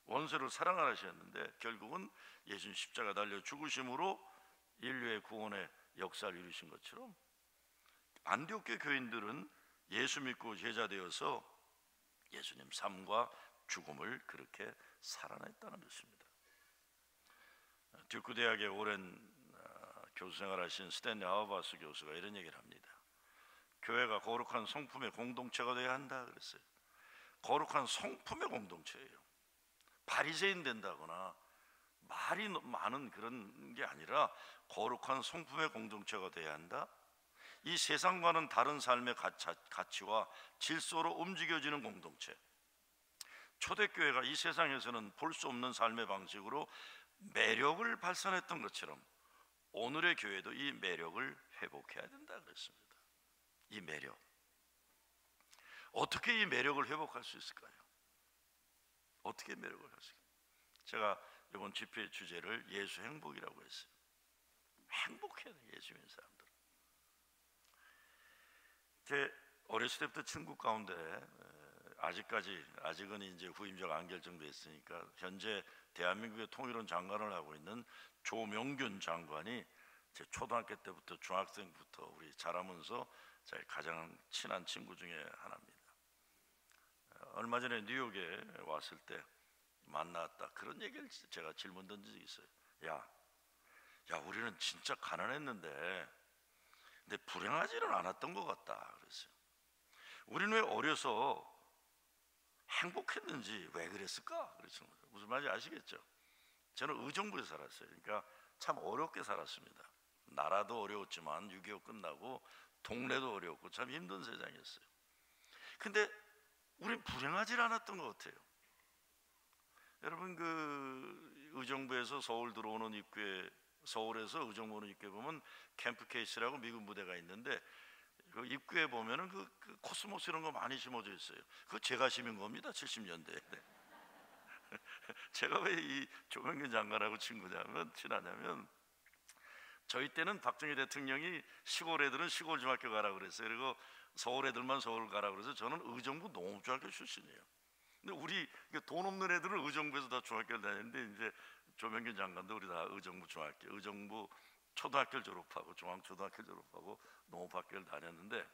원수를 사랑하셨는데 결국은 예수님 십자가 달려 죽으심으로 인류의 구원의 역사를 이루신 것처럼 안디옥 교회 교인들은 예수 믿고 제자 되어서 예수님 삶과 죽음을 그렇게 살아냈다는 것입니다. 듀크 대학의 오랜 교수 생활하신 스탠리 하우바스 교수가 이런 얘기를 합니다. 교회가 거룩한 성품의 공동체가 되어야 한다 그랬어요. 거룩한 성품의 공동체예요. 바리새인 된다거나 말이 많은 그런 게 아니라 거룩한 성품의 공동체가 되어야 한다. 이 세상과는 다른 삶의 가치와 질서로 움직여지는 공동체. 초대교회가 이 세상에서는 볼 수 없는 삶의 방식으로 매력을 발산했던 것처럼 오늘의 교회도 이 매력을 회복해야 된다 그랬습니다. 이 매력, 어떻게 이 매력을 회복할 수 있을까요? 어떻게 매력을 할 수 있을까요? 제가 이번 집회 주제를 예수 행복이라고 했어요. 행복해야 돼요, 예수 믿는 사람들. 제 어렸을 때부터 친구 가운데 아직은 이제 후임자가 안 결정돼 있으니까 현재 대한민국의 통일원 장관을 하고 있는 조명균 장관이 제 초등학교 때부터 중학생부터 우리 자라면서 제 가장 친한 친구 중에 하나입니다. 얼마 전에 뉴욕에 왔을 때 만났다. 그런 얘기를 제가 질문 던진 적이 있어요. 야, 우리는 진짜 가난했는데 근데 불행하지는 않았던 것 같다. 그랬어요. 우리는 왜 어려서 행복했는지 왜 그랬을까? 그랬죠. 무슨 말인지 아시겠죠? 저는 의정부에 살았어요. 그러니까 참 어렵게 살았습니다. 나라도 어려웠지만 6.25 끝나고 동네도 어려웠고 참 힘든 세상이었어요. 근데 우린 불행하지 않았던 것 같아요. 여러분, 그 의정부에서 서울 들어오는 입구에, 서울에서 의정부 오는 입구에 보면 캠프 케이스라고 미군 부대가 있는데 그 입구에 보면은 그 코스모스 이런 거 많이 심어져 있어요. 그거 제가 심은 겁니다. 70년대에. 네. 제가 왜 이 조명균 장관하고 친하냐면 저희 때는 박정희 대통령이 시골 애들은 시골 중학교 가라 그랬어요. 그리고 서울 애들만 서울 가라 그래서 저는 의정부 농업중학교 출신이에요. 근데 우리 돈 없는 애들은 의정부에서 다 중학교를 다녔는데 이제 조명균 장관도 우리 다 의정부 중학교, 의정부 초등학교를 졸업하고 중앙초등학교 졸업하고 농업학교를 다녔는데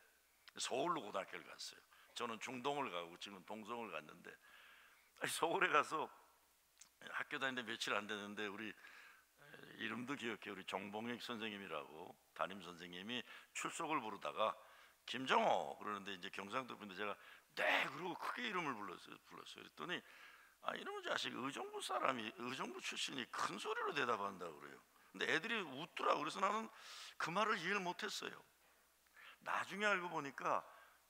서울로 고등학교를 갔어요. 저는 중동을 가고 지금 동성을 갔는데 서울에 가서 학교 다니는데 며칠 안 됐는데 우리 이름도 기억해요. 우리 정봉익 선생님이라고 담임 선생님이 출석을 부르다가 김정호 그러는데 이제 경상도 분인데 제가 네 그러고 크게 이름을 불렀어요. 그랬더니 이놈의 자식 의정부 사람이 의정부 출신이 큰 소리로 대답한다 그래요. 근데 애들이 웃더라고. 그래서 나는 그 말을 이해를 못했어요. 나중에 알고 보니까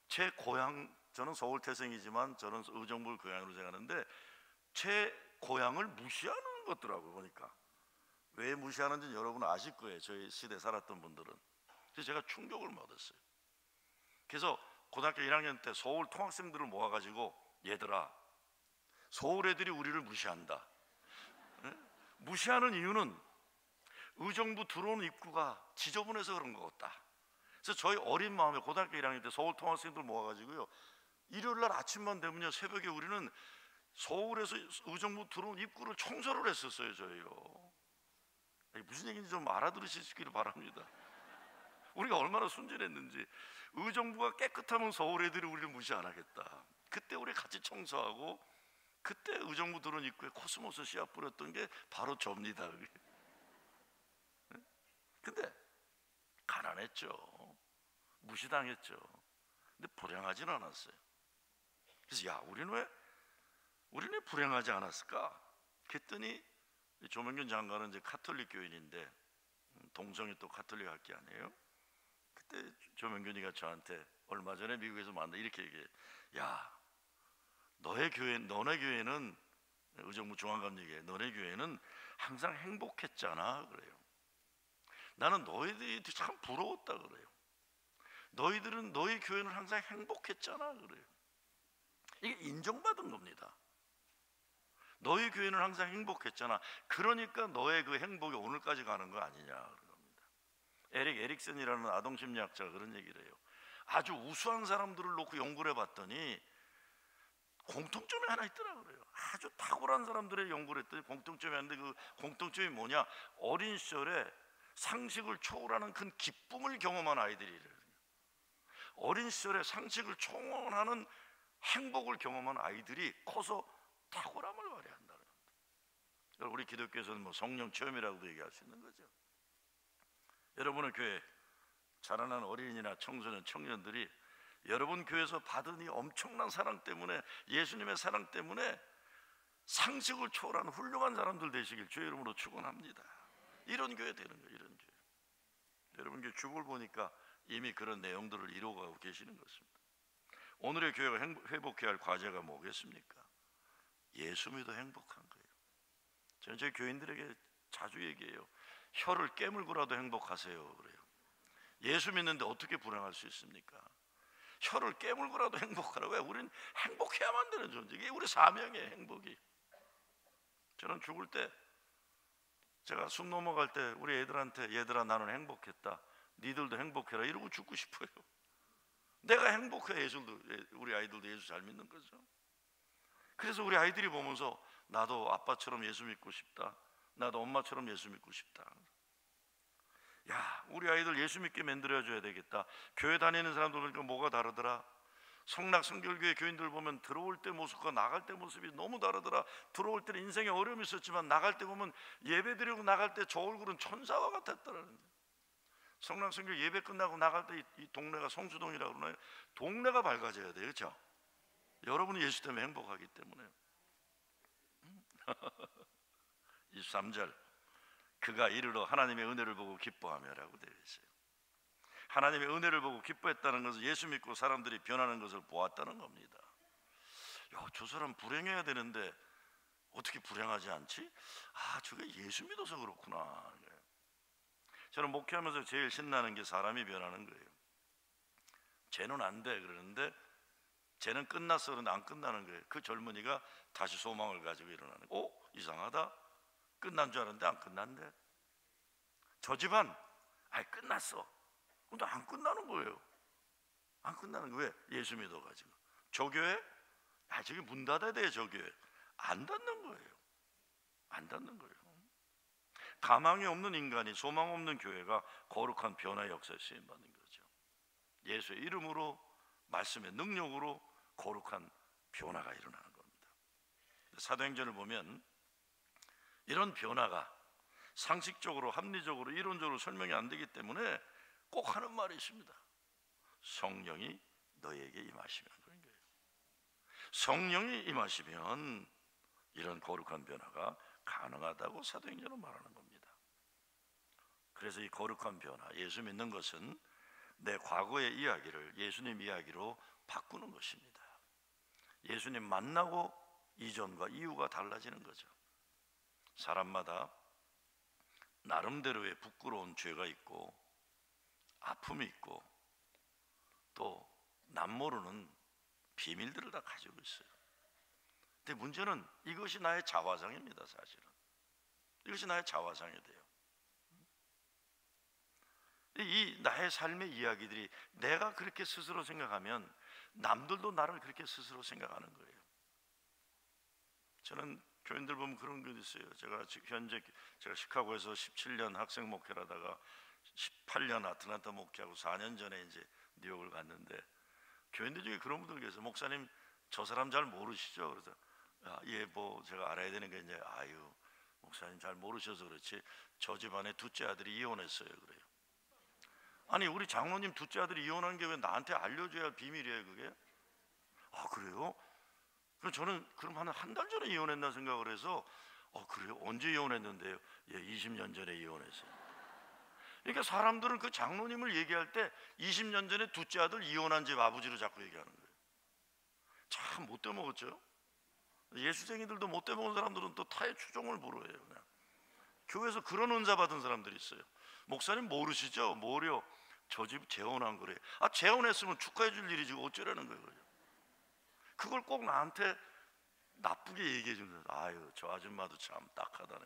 제 고향, 저는 서울 태생이지만 저는 의정부를 고향으로 생각하는데 제 고향을 무시하는 것더라고요. 보니까 왜 무시하는지는 여러분 아실 거예요. 저희 시대 살았던 분들은. 그래서 제가 충격을 받았어요. 그래서 고등학교 1학년 때 서울 통학생들을 모아가지고 얘들아, 서울 애들이 우리를 무시한다. 네? 무시하는 이유는 의정부 들어오는 입구가 지저분해서 그런 것 같다. 그래서 저희 어린 마음에 고등학교 1학년 때 서울 통학생들 모아가지고요, 일요일날 아침만 되면요 새벽에 우리는 서울에서 의정부 들어온 입구를 청소를 했었어요. 저희요. 무슨 얘기인지 좀 알아들으시기를 바랍니다. 우리가 얼마나 순진했는지. 의정부가 깨끗하면 서울 애들이 우리를 무시 안 하겠다. 그때 우리 같이 청소하고 그때 의정부 들어온 입구에 코스모스 씨앗 뿌렸던 게 바로 접니다. 근데 가난했죠. 무시당했죠. 근데 불행하진 않았어요. 그래서 우리는 왜 불행하지 않았을까? 그랬더니 조명균 장관은 이제 카톨릭 교인인데 동성이 또 카톨릭 학기 아니에요? 그때 조명균이가 저한테 얼마 전에 미국에서 만나 이렇게 얘기해. 너네 교회는 의정부 중앙감 얘기해. 너네 교회는 항상 행복했잖아 그래요. 나는 너희들이 참 부러웠다 그래요. 너희 교회는 항상 행복했잖아 그래요. 이게 인정받은 겁니다. 너희 교회는 항상 행복했잖아. 그러니까 너의 그 행복이 오늘까지 가는 거 아니냐 그런 겁니다. 에릭 에릭슨이라는 아동심리학자가 그런 얘기를 해요. 아주 우수한 사람들을 놓고 연구를 해봤더니 공통점이 하나 있더라 그래요. 아주 탁월한 사람들의 연구를 했더니 공통점이 있는데 그 공통점이 뭐냐? 어린 시절에 상식을 초월하는 큰 기쁨을 경험한 아이들이래요. 어린 시절에 상식을 초월하는 행복을 경험한 아이들이 커서 탁월함을 발휘한다는 겁니다. 우리 기독교에서는 뭐 성령 체험이라고도 얘기할 수 있는 거죠. 여러분의 교회 자라난 어린이나 청소년, 청년들이 여러분 교회에서 받은 이 엄청난 사랑 때문에, 예수님의 사랑 때문에 상식을 초월하는 훌륭한 사람들 되시길 주의 이름으로 축원합니다. 이런 교회 되는 거예요. 이런 교회. 여러분 교회 주보를 보니까 이미 그런 내용들을 이루어가고 계시는 것입니다. 오늘의 교회가 회복해야 할 과제가 뭐겠습니까? 예수 믿어 행복한 거예요. 저는 저희 교인들에게 자주 얘기해요. 혀를 깨물고라도 행복하세요 그래요. 예수 믿는데 어떻게 불행할 수 있습니까? 혀를 깨물고라도 행복하라고. 왜? 우리는 행복해야만 되는 존재. 이게 우리 사명이에요. 행복이. 저는 죽을 때, 제가 숨 넘어갈 때 우리 애들한테 얘들아 나는 행복했다, 니들도 행복해라 이러고 죽고 싶어요. 내가 행복해 우리 아이들도 예수 잘 믿는 거죠. 그래서 우리 아이들이 보면서 나도 아빠처럼 예수 믿고 싶다. 나도 엄마처럼 예수 믿고 싶다. 야, 우리 아이들 예수 믿게 만들어줘야 되겠다. 교회 다니는 사람들 보니까 뭐가 다르더라. 성락 성결교회 교인들 보면 들어올 때 모습과 나갈 때 모습이 너무 다르더라. 들어올 때는 인생에 어려움이 있었지만 나갈 때 보면 예배 드리고 나갈 때 저 얼굴은 천사와 같았더라는. 성락 성결 예배 끝나고 나갈 때 이 동네가 성수동이라고 그러나요? 동네가 밝아져야 돼요, 그렇죠? 여러분이 예수 때문에 행복하기 때문에. 23절, 그가 이르러 하나님의 은혜를 보고 기뻐하며라고 되어 있어요. 하나님의 은혜를 보고 기뻐했다는 것은 예수 믿고 사람들이 변하는 것을 보았다는 겁니다. 야, 저 사람 불행해야 되는데 어떻게 불행하지 않지? 아, 저게 예수 믿어서 그렇구나. 저는 목회하면서 제일 신나는 게 사람이 변하는 거예요. 쟤는 안 돼 그러는데 쟤는 끝났어 그러는데 안 끝나는 거예요. 그 젊은이가 다시 소망을 가지고 일어나는 거예요. 이상하다. 끝난 줄 알았는데 안 끝난대. 저 집안 끝났어. 근데 안 끝나는 거예요. 안 끝나는 거예요. 왜? 예수 믿어가지고. 저 교회? 저기 문 닫아야 돼. 저 교회. 안 닫는 거예요. 안 닫는 거예요. 가망이 없는 인간이, 소망 없는 교회가 거룩한 변화의 역사에 쓰임받는 거죠. 예수의 이름으로, 말씀의 능력으로 거룩한 변화가 일어나는 겁니다. 사도행전을 보면 이런 변화가 상식적으로, 합리적으로, 이론적으로 설명이 안 되기 때문에 꼭 하는 말이 있습니다. 성령이 너에게 임하시면, 그런 거예요. 성령이 임하시면 이런 거룩한 변화가 가능하다고 사도행전은 말하는 겁니다. 그래서 이 거룩한 변화, 예수 믿는 것은 내 과거의 이야기를 예수님 이야기로 바꾸는 것입니다. 예수님 만나고 이전과 이후가 달라지는 거죠. 사람마다 나름대로의 부끄러운 죄가 있고 아픔이 있고 또 남모르는 비밀들을 다 가지고 있어요. 근데 문제는 이것이 나의 자화상입니다. 사실은 이것이 나의 자화상이 돼요. 이 나의 삶의 이야기들이 내가 그렇게 스스로 생각하면 남들도 나를 그렇게 스스로 생각하는 거예요. 저는 교인들 보면 그런 게 있어요. 제가 시카고에서 17년 학생 목회를 하다가 18년 아틀란타 목회하고 4년 전에 이제 뉴욕을 갔는데 교인들 중에 그런 분들 계세요. 목사님 저 사람 잘 모르시죠? 그래서 뭐 제가 알아야 되는 게 이제 목사님 잘 모르셔서 그렇지 저 집안에 둘째 아들이 이혼했어요. 그래요. 아니 우리 장로님 둘째 아들이 이혼한 게 왜 나한테 알려줘야 할 비밀이에요 그게? 그래요? 그럼 저는 한 달 전에 이혼했나 생각을 해서 그래요? 언제 이혼했는데요? 20년 전에 이혼했어요. 그러니까 사람들은 그 장로님을 얘기할 때 20년 전에 둘째 아들 이혼한 집 아버지로 자꾸 얘기하는 거예요. 참 못돼 먹었죠. 예수쟁이들도 못돼 먹은 사람들은 또 타의 추종을 불허해요. 그냥 교회에서 그런 은사 받은 사람들이 있어요. 목사님 모르시죠? 뭐려? 저 집 재혼한 거래. 재혼했으면 축하해 줄 일이지 어쩌라는 거예요. 그걸 꼭 나한테 나쁘게 얘기해 주는 거예요. 저 아줌마도 참 딱하다네.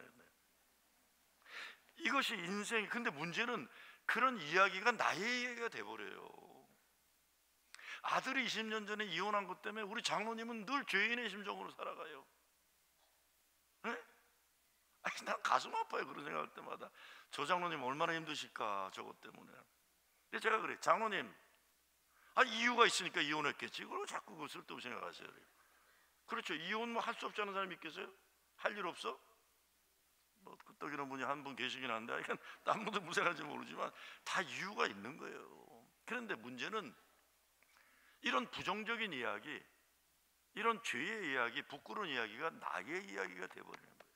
이것이 인생. 근데 문제는 그런 이야기가 나의 이야기가 돼버려요. 아들이 20년 전에 이혼한 것 때문에 우리 장로님은 늘 죄인의 심정으로 살아가요. 네? 난 가슴 아파요. 그런 생각할 때마다. 저 장로님 얼마나 힘드실까 저것 때문에. 근데 제가 그래, 장로님 이유가 있으니까 이혼했겠지. 그리고 자꾸 그걸 쓸데없이 생각하세요. 그렇죠. 이혼 할 수 없지 않은 사람이 있겠어요? 할 일 없어? 뭐 끄떡이는 분이 한 분 계시긴 한데 이건 딴 분도 무색한지 모르지만 다 이유가 있는 거예요. 그런데 문제는 이런 부정적인 이야기, 이런 죄의 이야기, 부끄러운 이야기가 나의 이야기가 돼버리는 거예요.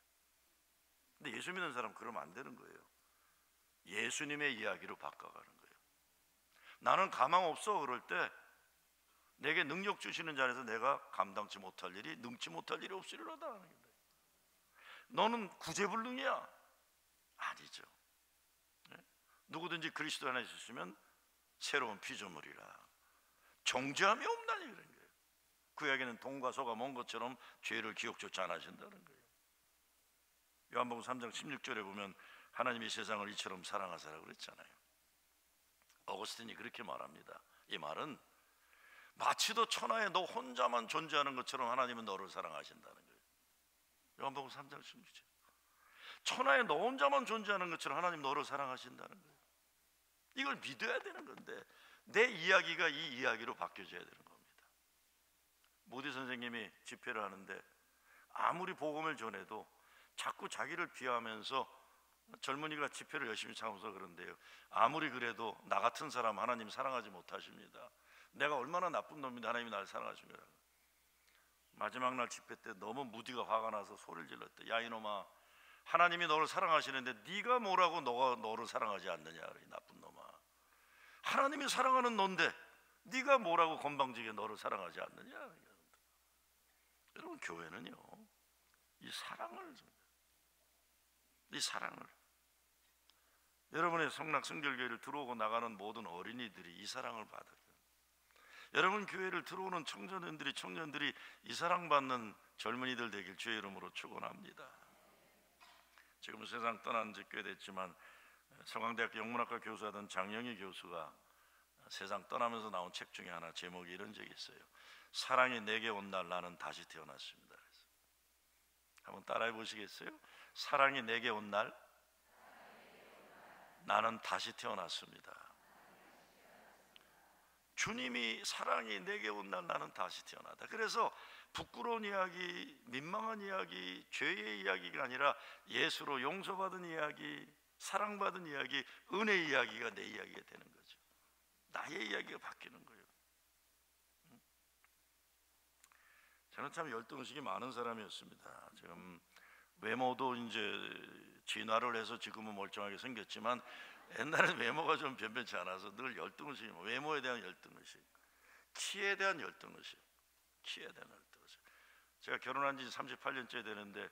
근데 예수 믿는 사람 그러면 안 되는 거예요. 예수님의 이야기로 바꿔가는 거예요. 나는 가망 없어 그럴 때 내게 능력 주시는 자리에서 내가 감당치 못할 일이, 능치 못할 일이 없으리로다 하는 거예요. 너는 구제불능이야. 아니죠. 네? 누구든지 그리스도 안에 있으시면 새로운 피조물이라. 정죄함이 없나니 그런 거예요. 구약에는 동과 소가 먼 것처럼 죄를 기억조차 안 하신다는 거예요. 요한복음 3장 16절에 보면 하나님이 세상을 이처럼 사랑하사라고 그랬잖아요. 어거스틴이 그렇게 말합니다. 이 말은 마치도 천하에 너 혼자만 존재하는 것처럼 하나님은 너를 사랑하신다는 거예요. 요한복음 3장 16절. 천하에 너 혼자만 존재하는 것처럼 하나님 너를 사랑하신다는 거예요. 이걸 믿어야 되는 건데 내 이야기가 이 이야기로 바뀌어져야 되는 겁니다. 모디 선생님이 집회를 하는데 아무리 복음을 전해도 자꾸 자기를 비하하면서 젊은이가 집회를 열심히 참아서 그런데요, 아무리 그래도 나 같은 사람 하나님 사랑하지 못하십니다. 내가 얼마나 나쁜 놈인데 하나님이 나를 사랑하십니다. 마지막 날 집회 때 너무 무디가 화가 나서 소리를 질렀대. 야 이놈아, 하나님이 너를 사랑하시는데 네가 뭐라고 너가 너를 사랑하지 않느냐, 이 나쁜 놈아. 하나님이 사랑하는 넌데 네가 뭐라고 건방지게 너를 사랑하지 않느냐. 여러분, 교회는요 이 사랑을 여러분의 성락 성결교회를 들어오고 나가는 모든 어린이들이 이 사랑을 받아요. 여러분 교회를 들어오는 청년들이 이 사랑받는 젊은이들 되길 주의 이름으로 축원합니다. 지금 세상 떠난 지 꽤 됐지만 서강대학교 영문학과 교수하던 장영희 교수가 세상 떠나면서 나온 책 중에 하나 제목이 이런 적이 있어요. 사랑이 내게 온 날 나는 다시 태어났습니다. 한번 따라해 보시겠어요? 사랑이 내게 온 날 나는 다시 태어났습니다. 주님이 사랑이 내게 온 날 나는 다시 태어나다. 그래서 부끄러운 이야기, 민망한 이야기, 죄의 이야기가 아니라 예수로 용서받은 이야기, 사랑받은 이야기, 은혜의 이야기가 내 이야기가 되는 거죠. 나의 이야기가 바뀌는 거예요. 저는 참 열등의식이 많은 사람이었습니다. 지금 외모도 이제 진화를 해서 지금은 멀쩡하게 생겼지만 옛날에는 외모가 좀 변변치 않아서 늘 열등의식이, 외모에 대한 열등의식, 키에 대한 열등의식. 제가 결혼한 지 38년째 되는데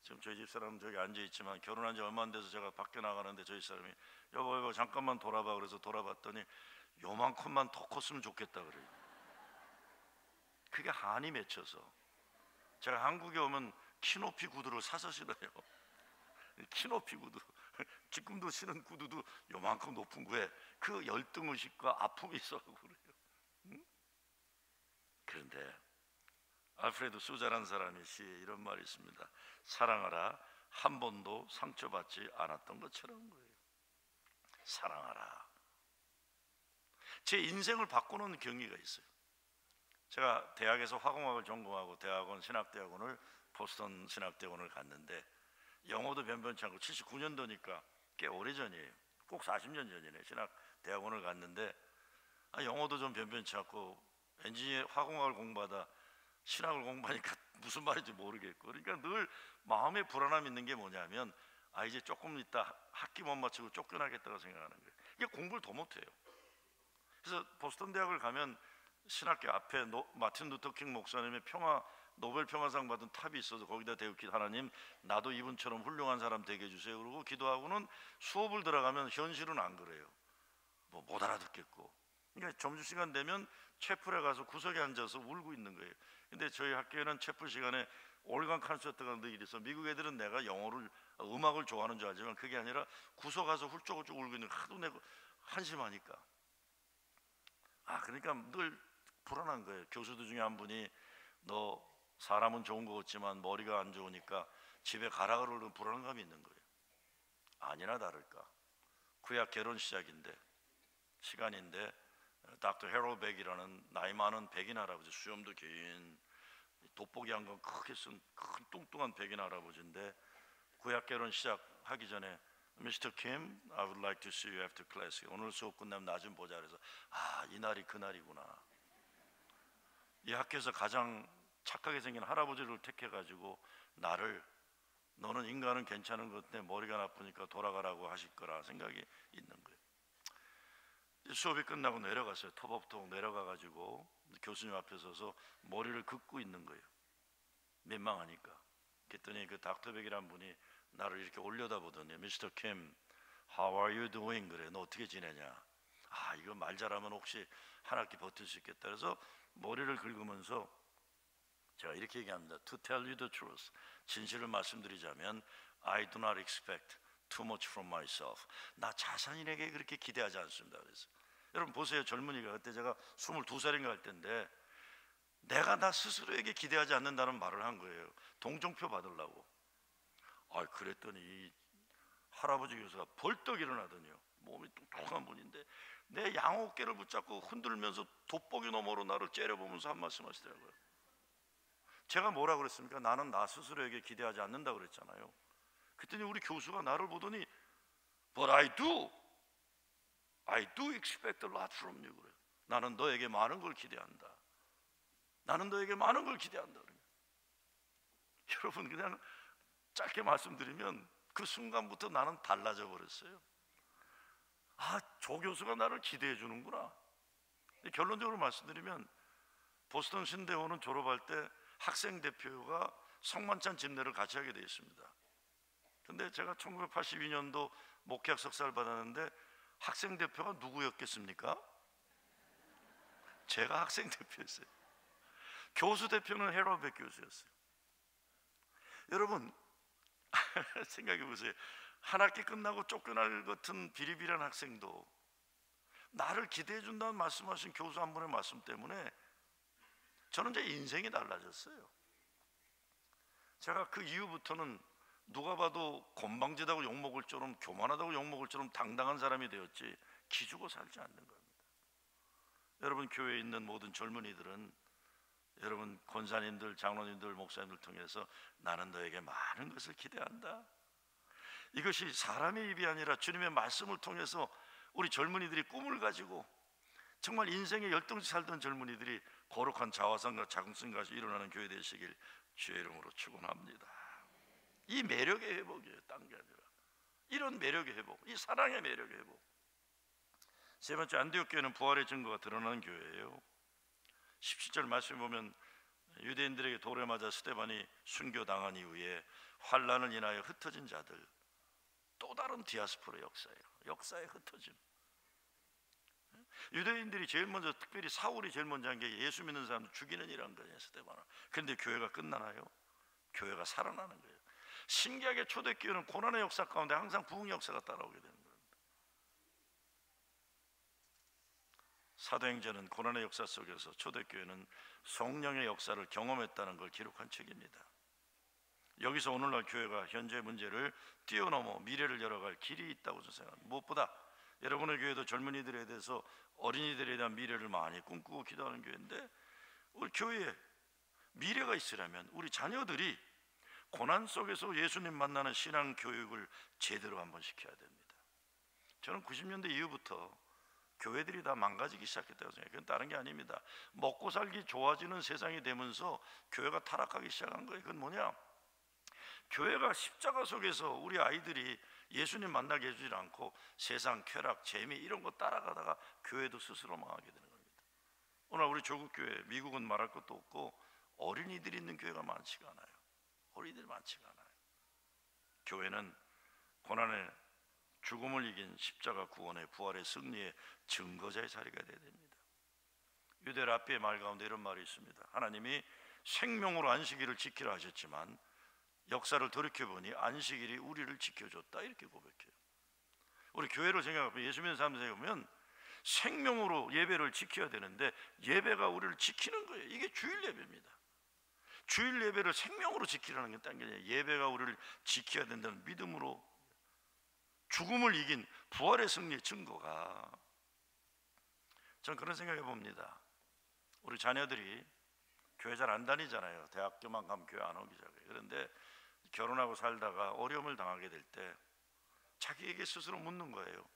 지금 저희 집사람 저기 앉아있지만 결혼한 지 얼마 안 돼서 제가 밖에 나가는데 저희 사람이 여보 잠깐만 돌아봐, 그래서 돌아봤더니 요만큼만 더 컸으면 좋겠다 그래요. 그게 한이 맺혀서 제가 한국에 오면 키높이 구두를 사서 신어요. 키높이 구두, 지금도 신은 구두도 요만큼 높은 거에 그 열등의식과 아픔이 있어서 그래요. 응? 그런데 알프레드 수자라는 사람이 시에 이런 말이 있습니다. 사랑하라, 한 번도 상처받지 않았던 것처럼 거예요. 사랑하라. 제 인생을 바꾸는 경위가 있어요. 제가 대학에서 화공학을 전공하고 대학원 신학대학원을 보스턴 신학대학원을 갔는데 영어도 변변치 않고 79년도니까 꽤 오래전이에요. 꼭 40년 전이네. 신학대학원을 갔는데 영어도 좀 변변치 않고 엔지니어 화공학을 공부하다 신학을 공부하니까 무슨 말인지 모르겠고, 그러니까 늘 마음에 불안함이 있는 게 뭐냐면 이제 조금 있다 학기 못 마치고 쫓겨나겠다고 생각하는 거예요. 이게 공부를 더 못해요. 그래서 보스턴 대학을 가면 신학교 앞에 마틴 루터킹 목사님의 노벨 평화상 받은 탑이 있어서 거기다 대고 하나님 나도 이분처럼 훌륭한 사람 되게 해주세요 그러고 기도하고는 수업을 들어가면 현실은 안 그래요. 못 알아듣겠고, 그러니까 점심시간 되면 채플에 가서 구석에 앉아서 울고 있는 거예요. 근데 저희 학교에는 채플 시간에 올간 콘서트가 늘 있어. 미국 애들은 내가 음악을 좋아하는 줄 알지만 그게 아니라 구석 가서 훌쩍훌쩍 울고 있는 거 하도 내가 한심하니까. 그러니까 늘 불안한 거예요. 교수들 중에 한 분이 너 사람은 좋은 거 같지만 머리가 안 좋으니까 집에 가라 그러는 불안감이 있는 거예요. 아니나 다를까 구약 결혼 시간인데 닥터 헤롤 백이라는 나이 많은 백인 할아버지, 수염도 긴 돋보기 한 건 크게 쓴 큰 뚱뚱한 백인 할아버지인데 구약 결혼 시작하기 전에 Mr. Kim, I would like to see you after class. 오늘 수업 끝나면 나 좀 보자. 그래서 이 날이 그 날이구나. 이 학교에서 가장 착하게 생긴 할아버지를 택해가지고 너는 인간은 괜찮은 것 같은데 머리가 나쁘니까 돌아가라고 하실 거라 생각이 있는 거예요. 수업이 끝나고 내려갔어요. 터벅터벅 내려가가지고 교수님 앞에 서서 머리를 긋고 있는 거예요. 민망하니까. 그랬더니 그 닥터 백이라는 분이 나를 이렇게 올려다보더니 Mr. Kim, how are you doing? 그래. 너 어떻게 지내냐? 이거 말 잘하면 혹시 한 학기 버틸 수 있겠다. 그래서 머리를 긁으면서 제가 이렇게 얘기합니다. To tell you the truth, 진실을 말씀드리자면 I do not expect too much from myself. 나 자신에게 그렇게 기대하지 않습니다. 그래서 여러분 보세요. 젊은이가 그때 제가 22살인가 할 때인데 내가 나 스스로에게 기대하지 않는다는 말을 한 거예요. 동정표 받으려고. 그랬더니 할아버지 교사가 벌떡 일어나더니요, 몸이 뚱뚱한 분인데 내 양어깨를 붙잡고 흔들면서 돋보기 너머로 나를 째려보면서 한 말씀 하시더라고요. 제가 뭐라 그랬습니까? 나는 나 스스로에게 기대하지 않는다 그랬잖아요. 그랬더니 우리 교수가 나를 보더니 But I do expect a lot from you. 그래요. 나는 너에게 많은 걸 기대한다. 나는 너에게 많은 걸 기대한다. 그래요. 여러분, 그냥 짧게 말씀드리면 그 순간부터 나는 달라져 버렸어요. 조 교수가 나를 기대해 주는구나. 결론적으로 말씀드리면 보스턴 신대원은 졸업할 때 학생 대표가 성만찬 집례를 같이 하게 되어 있습니다. 근데 제가 1982년도 목회학 석사를 받았는데 학생 대표가 누구였겠습니까? 제가 학생 대표였어요. 교수 대표는 헤럴백 교수였어요. 여러분 생각해 보세요. 한 학기 끝나고 쫓겨날 같은 비리비리한 학생도 나를 기대해 준다는 말씀하신 교수 한 분의 말씀 때문에 저는 제 인생이 달라졌어요. 제가 그 이후부터는 누가 봐도 건방지다고 욕먹을 줄은, 교만하다고 욕먹을 줄은 당당한 사람이 되었지 기죽어 살지 않는 겁니다. 여러분, 교회에 있는 모든 젊은이들은 여러분 권사님들, 장로님들, 목사님들 통해서 나는 너에게 많은 것을 기대한다. 이것이 사람의 입이 아니라 주님의 말씀을 통해서 우리 젊은이들이 꿈을 가지고 정말 인생의 열등시 살던 젊은이들이 거룩한 자화상과 자긍심과 일어나는 교회 되시길 주의 이름으로 축원합니다. 이 매력의 회복이에요. 딴 게 아니라 이런 매력의 회복, 이 사랑의 매력의 회복. 세 번째, 안디옥 교회는 부활의 증거가 드러나는 교회예요. 17절 말씀에 보면 유대인들에게 돌에 맞아 스데반이 순교당한 이후에 환난을 인하여 흩어진 자들, 또 다른 디아스포라 역사예요. 역사의 흩어짐. 유대인들이 제일 먼저, 특별히 사울이 제일 먼저 한 게 예수 믿는 사람들 죽이는 일한 거예요. 스데반을. 그런데 교회가 끝나나요? 교회가 살아나는 거예요. 신기하게 초대교회는 고난의 역사 가운데 항상 부흥의 역사가 따라오게 되는 겁니다. 사도행전은 고난의 역사 속에서 초대교회는 성령의 역사를 경험했다는 걸 기록한 책입니다. 여기서 오늘날 교회가 현재 문제를 뛰어넘어 미래를 열어갈 길이 있다고 생각합니다. 무엇보다 여러분의 교회도 젊은이들에 대해서, 어린이들에 대한 미래를 많이 꿈꾸고 기도하는 교회인데, 우리 교회에 미래가 있으려면 우리 자녀들이 고난 속에서 예수님 만나는 신앙 교육을 제대로 한번 시켜야 됩니다. 저는 90년대 이후부터 교회들이 다 망가지기 시작했다고 생각해요. 그건 다른 게 아닙니다. 먹고 살기 좋아지는 세상이 되면서 교회가 타락하기 시작한 거예요. 그건 뭐냐? 교회가 십자가 속에서 우리 아이들이 예수님 만나게 해주지 않고 세상 쾌락, 재미 이런 거 따라가다가 교회도 스스로 망하게 되는 겁니다. 오늘 우리 조국교회, 미국은 말할 것도 없고 어린이들이 있는 교회가 많지가 않아요. 어린이들이 많지가 않아요. 교회는 고난의 죽음을 이긴 십자가 구원의 부활의 승리의 증거자의 자리가 되어야 됩니다. 유대 랍비의 말 가운데 이런 말이 있습니다. 하나님이 생명으로 안식일을 지키라 하셨지만 역사를 돌이켜보니 안식일이 우리를 지켜줬다, 이렇게 고백해요. 우리 교회를 생각해보면, 예수 믿는 사람들 생각해보면 생명으로 예배를 지켜야 되는데 예배가 우리를 지키는 거예요. 이게 주일 예배입니다. 주일 예배를 생명으로 지키라는 게 딴 게 아니에요. 예배가 우리를 지켜야 된다는 믿음으로 죽음을 이긴 부활의 승리의 증거가, 저는 그런 생각해 봅니다. 우리 자녀들이 교회 잘 안 다니잖아요. 대학교만 가면 교회 안 오기 시작해요. 그런데 결혼하고 살다가 어려움을 당하게 될 때 자기에게 스스로 묻는 거예요.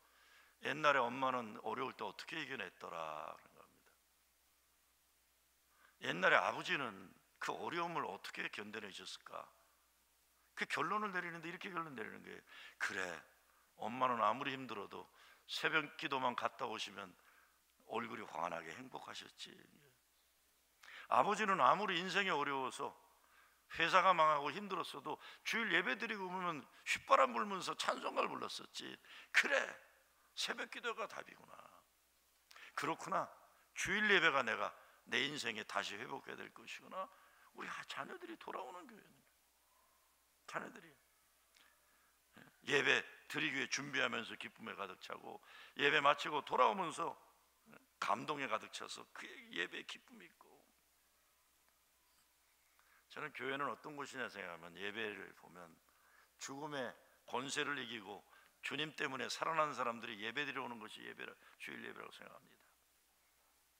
옛날에 엄마는 어려울 때 어떻게 이겨냈더라 그런 겁니다. 옛날에 아버지는 그 어려움을 어떻게 견뎌내셨을까? 그 결론을 내리는데 이렇게 결론 내리는 거예요. 그래, 엄마는 아무리 힘들어도 새벽 기도만 갔다 오시면 얼굴이 환하게 행복하셨지. 아버지는 아무리 인생이 어려워서 회사가 망하고 힘들었어도 주일 예배 드리고 오면 휘바람 불면서 찬송가를 불렀었지. 그래, 새벽 기도가 답이구나. 그렇구나, 주일 예배가 내가 내 인생에 다시 회복해야 될 것이구나. 우리 자녀들이 돌아오는 교회는, 자녀들이 예배 드리기 위해 준비하면서 기쁨에 가득 차고, 예배 마치고 돌아오면서 감동에 가득 차서 그 예배의 기쁨이 있고. 저는 교회는 어떤 곳이냐 생각하면, 예배를 보면 죽음의 권세를 이기고 주님 때문에 살아난 사람들이 예배드리러 오는 것이 주일 예배라고 생각합니다.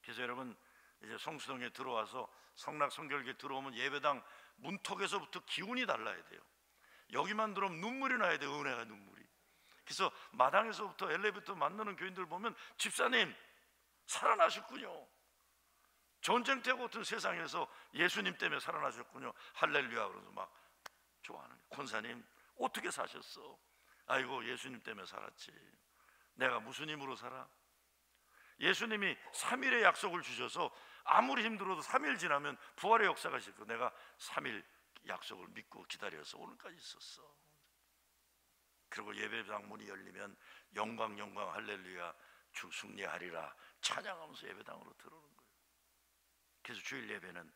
그래서 여러분, 이제 성수동에 들어와서 성락 성결교에 들어오면 예배당 문턱에서부터 기운이 달라야 돼요. 여기만 들어오면 눈물이 나야 돼요. 은혜가 눈물이. 그래서 마당에서부터 엘리베이터 만나는 교인들 보면 집사님 살아나셨군요, 전쟁터 같은 세상에서 예수님 때문에 살아나셨군요, 할렐루야 그러면서 막 좋아하는 거예요. 권사님 어떻게 사셨어? 아이고 예수님 때문에 살았지. 내가 무슨 힘으로 살아? 예수님이 3일의 약속을 주셔서 아무리 힘들어도 3일 지나면 부활의 역사가 있고 내가 3일 약속을 믿고 기다려서 오늘까지 있었어. 그리고 예배당 문이 열리면 영광 영광 할렐루야 주 승리하리라 찬양하면서 예배당으로 들어오는 거예요. 그래서 주일 예배는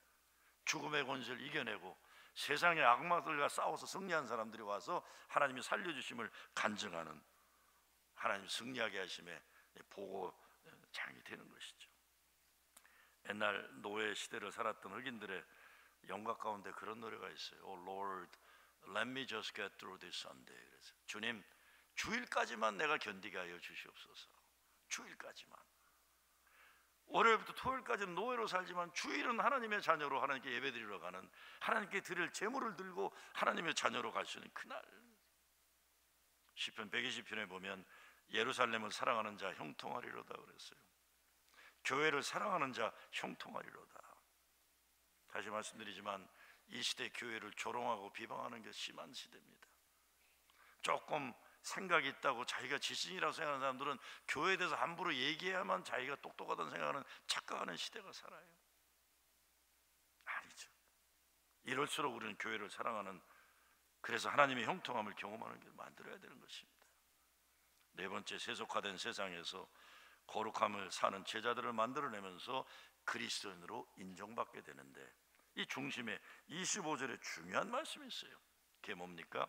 죽음의 권세를 이겨내고 세상의 악마들과 싸워서 승리한 사람들이 와서 하나님이 살려주심을 간증하는, 하나님 승리하게 하심의 보고장이 되는 것이죠. 옛날 노예 시대를 살았던 흑인들의 영각 가운데 그런 노래가 있어요. Oh Lord, let me just get through this Sunday. 그래서 주님, 주일까지만 내가 견디게 하여 주시옵소서. 주일까지만. 월요일부터 토요일까지는 노예로 살지만 주일은 하나님의 자녀로 하나님께 예배드리러 가는, 하나님께 드릴 제물을 들고 하나님의 자녀로 갈 수 있는 그날. 시편 120편에 보면 예루살렘을 사랑하는 자 형통하리로다 그랬어요. 교회를 사랑하는 자 형통하리로다. 다시 말씀드리지만 이 시대 교회를 조롱하고 비방하는 게 심한 시대입니다. 조금 생각이 있다고 자기가 지신이라고 생각하는 사람들은 교회에 대해서 함부로 얘기해야만 자기가 똑똑하다는 생각하는 착각하는 시대가 살아요. 아니죠. 이럴수록 우리는 교회를 사랑하는, 그래서 하나님의 형통함을 경험하는 게 만들어야 되는 것입니다. 네 번째, 세속화된 세상에서 거룩함을 사는 제자들을 만들어내면서 그리스도인으로 인정받게 되는데, 이 중심에 25절에 중요한 말씀이 있어요. 그게 뭡니까?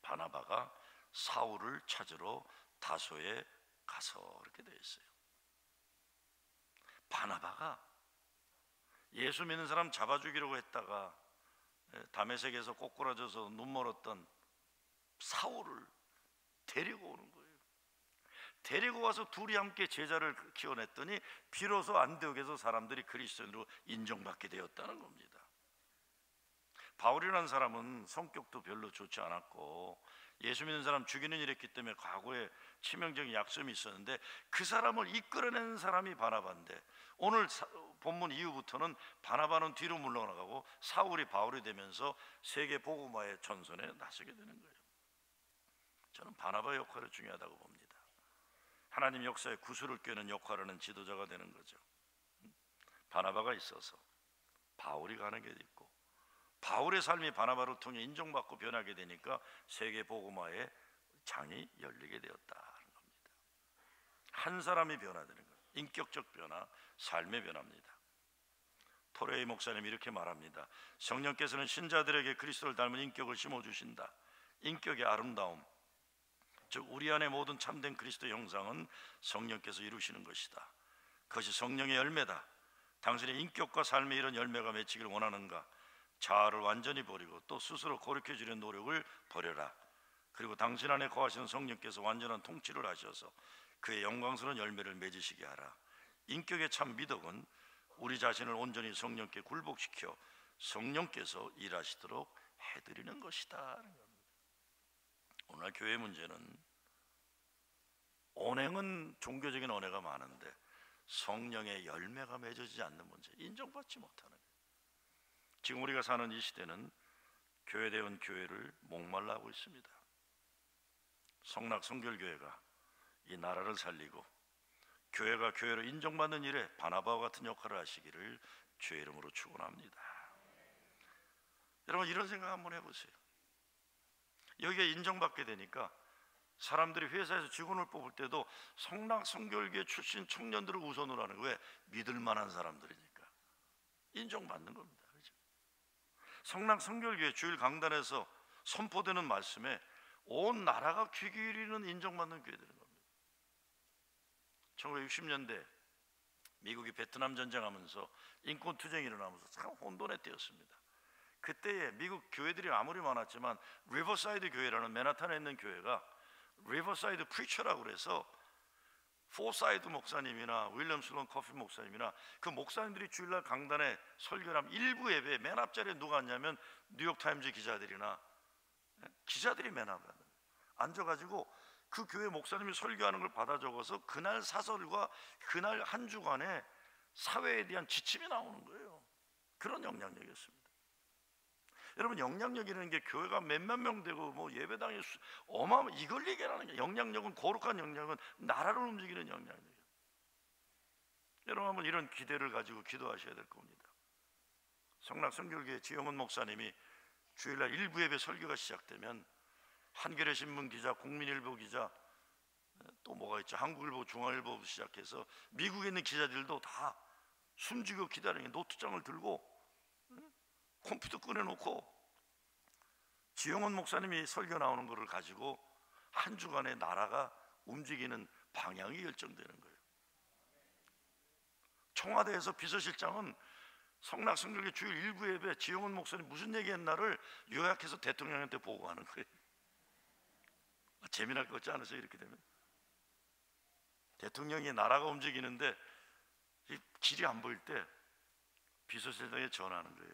바나바가 사울을 찾으러 다소에 가서, 이렇게 되어 있어요. 바나바가 예수 믿는 사람 잡아 죽이려고 했다가 다메섹에서 꼬꾸라져서 눈 멀었던 사울을 데리고 오는 거예요. 데리고 와서 둘이 함께 제자를 키워냈더니 비로소 안디옥에서 사람들이 그리스도인으로 인정받게 되었다는 겁니다. 바울이라는 사람은 성격도 별로 좋지 않았고 예수 믿는 사람 죽이는 일을 했기 때문에 과거에 치명적인 약점이 있었는데, 그 사람을 이끌어낸 사람이 바나바인데, 오늘 본문 이후부터는 바나바는 뒤로 물러나가고 사울이 바울이 되면서 세계 복음화의 전선에 나서게 되는 거예요. 저는 바나바의 역할이 중요하다고 봅니다. 하나님 역사에 구슬을 꿰는 역할을 하는 지도자가 되는 거죠. 바나바가 있어서 바울이 가는 게 있고, 바울의 삶이 바나바를 통해 인정받고 변하게 되니까 세계 복음화의 장이 열리게 되었다는 겁니다. 한 사람이 변화되는 거예요. 인격적 변화, 삶의 변화입니다. 토레이 목사님이 이렇게 말합니다. 성령께서는 신자들에게 그리스도를 닮은 인격을 심어주신다. 인격의 아름다움, 즉 우리 안에 모든 참된 그리스도 형상은 성령께서 이루시는 것이다. 그것이 성령의 열매다. 당신의 인격과 삶에 이런 열매가 맺히기를 원하는가? 자아를 완전히 버리고 또 스스로 거룩해지려는 노력을 버려라. 그리고 당신 안에 거하시는 성령께서 완전한 통치를 하셔서 그의 영광스러운 열매를 맺으시게 하라. 인격의 참 미덕은 우리 자신을 온전히 성령께 굴복시켜 성령께서 일하시도록 해드리는 것이다. 오늘 교회 문제는 언행은 종교적인 언행가 많은데 성령의 열매가 맺어지지 않는 문제, 인정받지 못하는 거예요. 지금 우리가 사는 이 시대는 교회대원 교회를 목말라 하고 있습니다. 성락 성결교회가 이 나라를 살리고 교회가 교회로 인정받는 일에 바나바와 같은 역할을 하시기를 주의 이름으로 축원합니다. 여러분 이런 생각 한번 해보세요. 여기가 인정받게 되니까 사람들이 회사에서 직원을 뽑을 때도 성락 성결교회 출신 청년들을 우선으로 하는 거예요. 왜? 믿을 만한 사람들이니까 인정받는 겁니다. 그렇죠? 성락 성결교회 주일 강단에서 선포되는 말씀에 온 나라가 귀 기울이는 인정받는 교회 되는 겁니다. 1960년대 미국이 베트남 전쟁하면서 인권 투쟁이 일어나면서 참 혼돈의 때였습니다. 그때에 미국 교회들이 아무리 많았지만 리버사이드 교회라는 맨하탄에 있는 교회가 리버사이드 프리처라고 그래서 포사이드 목사님이나 윌리엄 슬론 커피 목사님이나 그 목사님들이 주일날 강단에 설교를 하면 일부 예배에 맨 앞자리에 누가 앉냐면 뉴욕타임즈 기자들이나 기자들이 맨 앞에 앉아가지고 그 교회 목사님이 설교하는 걸 받아 적어서 그날 사설과 그날 한 주간에 사회에 대한 지침이 나오는 거예요. 그런 영향력이었습니다. 여러분, 영향력이라는 게 교회가 몇몇 명 되고 뭐 예배당이 이걸 얘기하는 게, 영향력은, 거룩한 영향력은 나라를 움직이는 영향력이에요. 여러분, 한번 이런 기대를 가지고 기도하셔야 될 겁니다. 성락성결교회 지영훈 목사님이 주일날 일부 예배 설교가 시작되면 한겨레 신문 기자, 국민일보 기자, 또 뭐가 있죠? 한국일보, 중앙일보 시작해서 미국에 있는 기자들도 다 숨지고 기다리는 노트장을 들고 컴퓨터 꺼내놓고 지영훈 목사님이 설교 나오는 것을 가지고 한 주간의 나라가 움직이는 방향이 결정되는 거예요. 청와대에서 비서실장은 성락성결교 주일 일부 예배 지영훈 목사님 무슨 얘기했나를 요약해서 대통령한테 보고하는 거예요. 재미날 것 같지 않으세요? 이렇게 되면 대통령이 나라가 움직이는데 길이 안 보일 때 비서실장에 전화하는 거예요.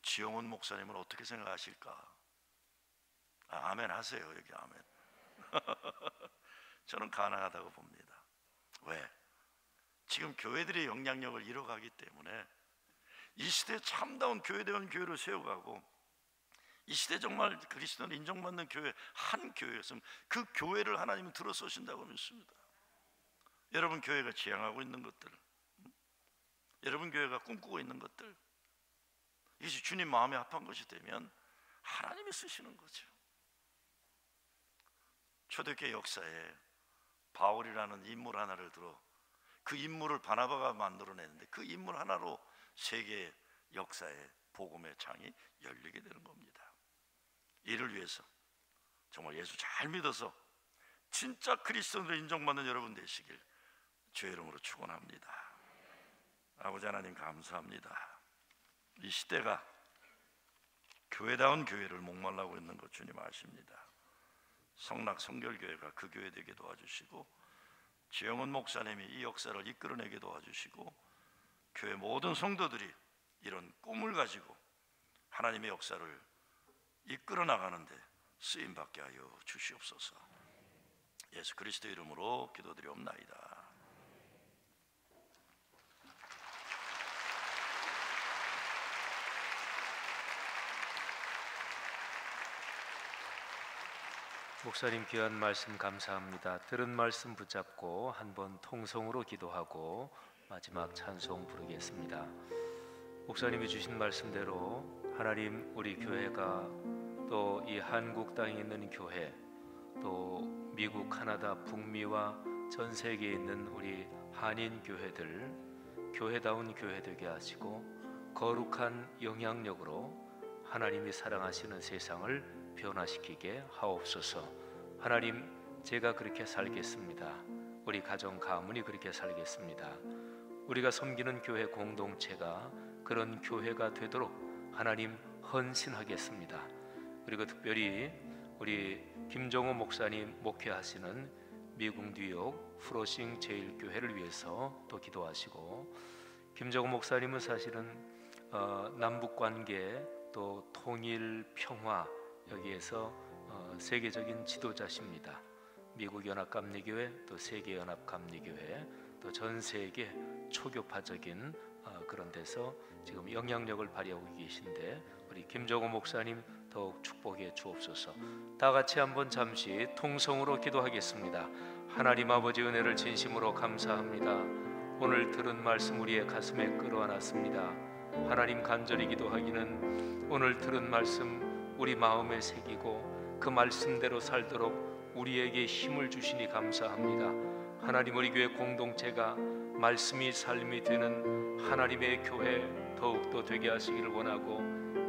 지영훈 목사님은 어떻게 생각하실까? 아멘 하세요. 여기 아멘. 저는 가능하다고 봅니다. 왜? 지금 교회들의 영향력을 잃어가기 때문에 이 시대에 참다운 교회다운 교회를 세워가고 이 시대 정말 그리스도는 인정받는 교회, 한 교회였으면 그 교회를 하나님은 들어서신다고 믿습니다. 여러분 교회가 지향하고 있는 것들, 여러분 교회가 꿈꾸고 있는 것들, 이것이 주님 마음에 합한 것이 되면 하나님이 쓰시는 거죠. 초대교회 역사에 바울이라는 인물 하나를 들어 그 인물을 바나바가 만들어내는데 그 인물 하나로 세계 역사의 복음의 창이 열리게 되는 겁니다. 이를 위해서 정말 예수 잘 믿어서 진짜 그리스도인으로 인정받는 여러분 되시길 주의 이름으로 축원합니다. 아버지 하나님 감사합니다. 이 시대가 교회다운 교회를 목말라고 있는 것 주님 아십니다. 성락성결교회가 그 교회 되게 도와주시고 지영훈 목사님이 이 역사를 이끌어내게 도와주시고 교회 모든 성도들이 이런 꿈을 가지고 하나님의 역사를 이끌어 나가는데 쓰임받게 하여 주시옵소서. 예수 그리스도 이름으로 기도드리옵나이다. 목사님 귀한 말씀 감사합니다. 들은 말씀 붙잡고 한번 통성으로 기도하고 마지막 찬송 부르겠습니다. 목사님이 주신 말씀대로 하나님 우리 교회가 또 이 한국 땅에 있는 교회, 또 미국, 카나다, 북미와 전 세계에 있는 우리 한인 교회들, 교회다운 교회 되게 하시고 거룩한 영향력으로 하나님이 사랑하시는 세상을 변화시키게 하옵소서. 하나님, 제가 그렇게 살겠습니다. 우리 가정 가문이 그렇게 살겠습니다. 우리가 섬기는 교회 공동체가 그런 교회가 되도록 하나님 헌신하겠습니다. 그리고 특별히 우리 김정호 목사님 목회하시는 미국 뉴욕 프로싱 제일교회를 위해서 또 기도하시고, 김정호 목사님은 사실은 남북관계 또 통일 평화 여기에서 세계적인 지도자십니다. 미국 연합감리교회 또 세계 연합감리교회 또 전 세계 초교파적인 그런 데서 지금 영향력을 발휘하고 계신데 우리 김정호 목사님 더욱 축복해 주옵소서. 다 같이 한번 잠시 통성으로 기도하겠습니다. 하나님 아버지 은혜를 진심으로 감사합니다. 오늘 들은 말씀 우리의 가슴에 끌어안았습니다. 하나님 간절히 기도하기는 오늘 들은 말씀 우리 마음에 새기고 그 말씀대로 살도록 우리에게 힘을 주시니 감사합니다. 하나님 우리 교회 공동체가 말씀이 삶이 되는 하나님의 교회 더욱더 되게 하시기를 원하고,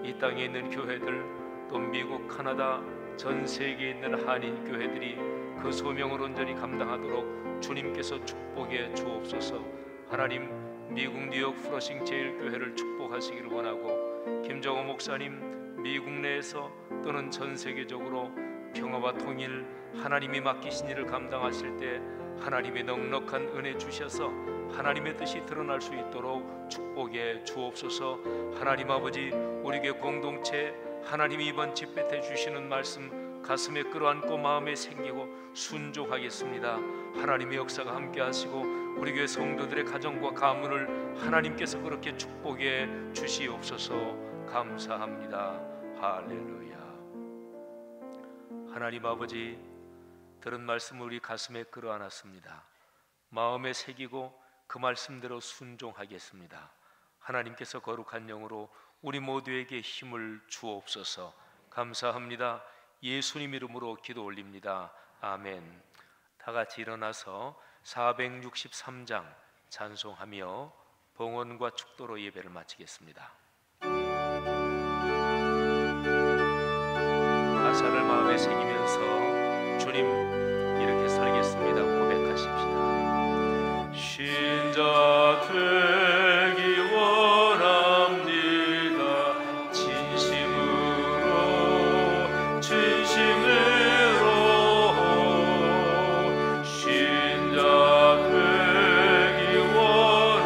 이 땅에 있는 교회들 또 미국, 카나다 전 세계에 있는 한인 교회들이 그 소명을 온전히 감당하도록 주님께서 축복해 주옵소서. 하나님 미국 뉴욕 프로싱 제일교회를 축복하시기를 원하고 김정호 목사님 미국 내에서 또는 전 세계적으로 평화와 통일, 하나님이 맡기신 일을 감당하실 때 하나님의 넉넉한 은혜 주셔서 하나님의 뜻이 드러날 수 있도록 축복해 주옵소서. 하나님 아버지, 우리 교회 공동체 하나님이 이번 집회 때 주시는 말씀 가슴에 끌어안고 마음에 새기고 순종하겠습니다. 하나님의 역사가 함께 하시고 우리 교회 성도들의 가정과 가문을 하나님께서 그렇게 축복해 주시옵소서. 감사합니다. 할렐루야. 하나님 아버지, 들은 말씀을 우리 가슴에 끌어안았습니다. 마음에 새기고 그 말씀대로 순종하겠습니다. 하나님께서 거룩한 영으로 우리 모두에게 힘을 주옵소서. 감사합니다. 예수님 이름으로 기도 올립니다. 아멘. 다 같이 일어나서 463장 찬송하며 봉헌과 축도로 예배를 마치겠습니다. 가사를 마음에 새기면서 주님 이렇게 살겠습니다 고백하십시다. 신자 되기 원합니다. 진심으로 신자 되기 원합니다.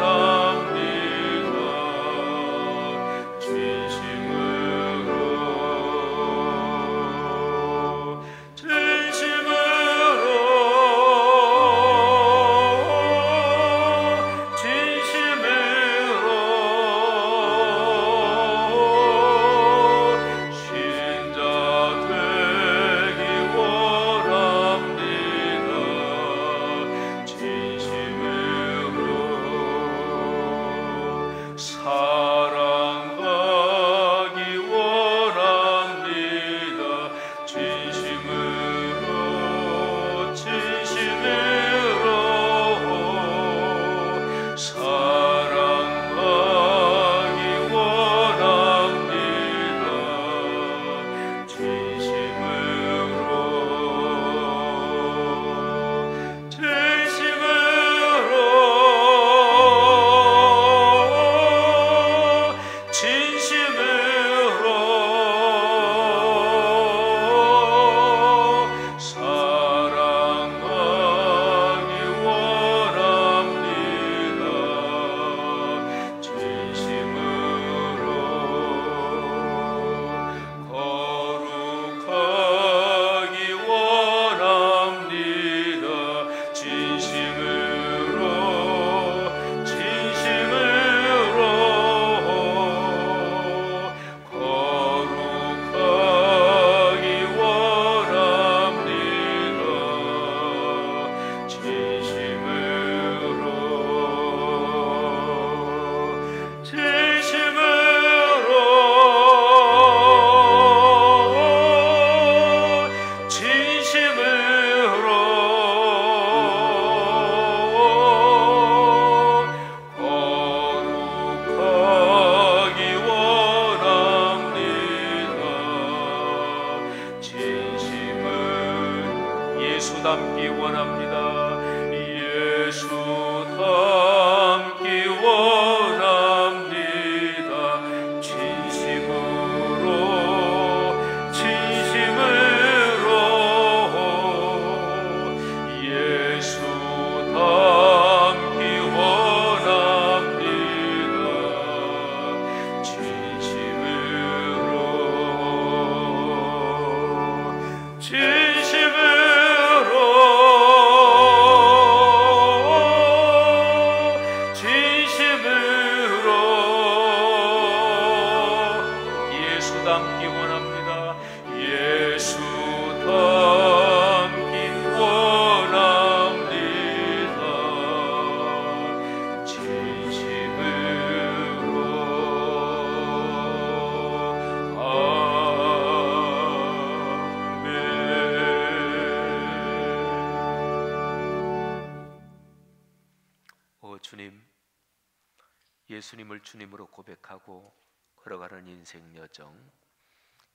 예수님을 주님으로 고백하고 걸어가는 인생 여정,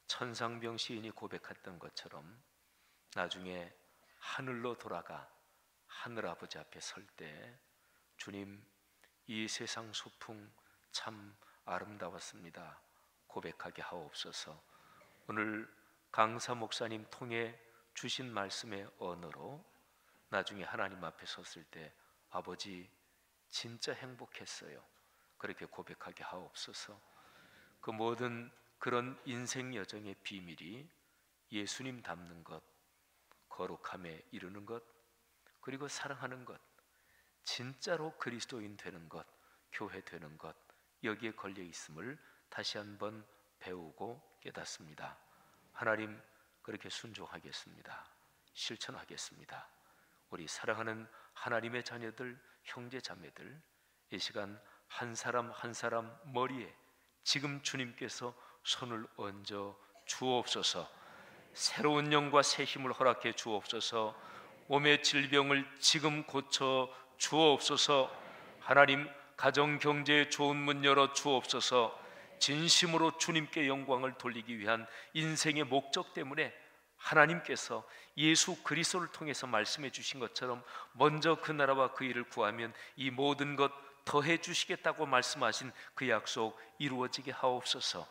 천상병 시인이 고백했던 것처럼 나중에 하늘로 돌아가 하늘아버지 앞에 설 때 주님, 이 세상 소풍 참 아름다웠습니다. 고백하게 하옵소서. 오늘 강사 목사님 통해 주신 말씀의 언어로 나중에 하나님 앞에 섰을 때 아버지 진짜 행복했어요, 그렇게 고백하게 하옵소서. 그 모든 그런 인생 여정의 비밀이 예수님 닮는 것, 거룩함에 이르는 것, 그리고 사랑하는 것, 진짜로 그리스도인 되는 것, 교회 되는 것, 여기에 걸려 있음을 다시 한번 배우고 깨닫습니다. 하나님, 그렇게 순종하겠습니다. 실천하겠습니다. 우리 사랑하는 하나님의 자녀들, 형제 자매들, 이 시간 한 사람 한 사람 머리에 지금 주님께서 손을 얹어 주옵소서. 새로운 영과 새 힘을 허락해 주옵소서. 몸의 질병을 지금 고쳐 주옵소서. 하나님, 가정 경제에 좋은 문 열어 주옵소서. 진심으로 주님께 영광을 돌리기 위한 인생의 목적 때문에 하나님께서 예수 그리스도를 통해서 말씀해 주신 것처럼 먼저 그 나라와 그 일을 구하면 이 모든 것 더해 주시겠다고 말씀하신 그 약속 이루어지게 하옵소서.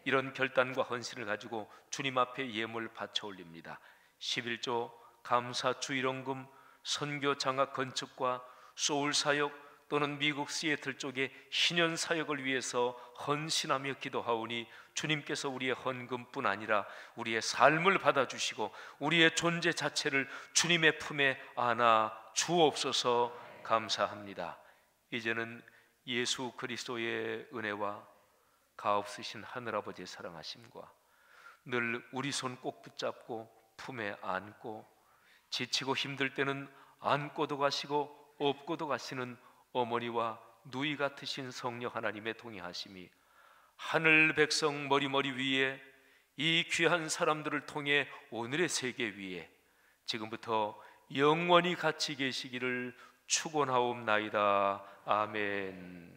이런 결단과 헌신을 가지고 주님 앞에 예물 바쳐 올립니다. 11조 감사 주일원금, 선교 장학 건축과 소울 사역 또는 미국 시애틀 쪽의 희년 사역을 위해서 헌신하며 기도하오니 주님께서 우리의 헌금뿐 아니라 우리의 삶을 받아주시고 우리의 존재 자체를 주님의 품에 안아 주옵소서. 감사합니다. 이제는 예수 그리스도의 은혜와 가없으신 하늘아버지의 사랑하심과 늘 우리 손 꼭 붙잡고 품에 안고 지치고 힘들 때는 안고도 가시고 업고도 가시는 어머니와 누이 같으신 성령 하나님의 동행하심이 하늘 백성 머리머리 위에 이 귀한 사람들을 통해 오늘의 세계 위에 지금부터 영원히 같이 계시기를 축원하옵나이다. 아멘.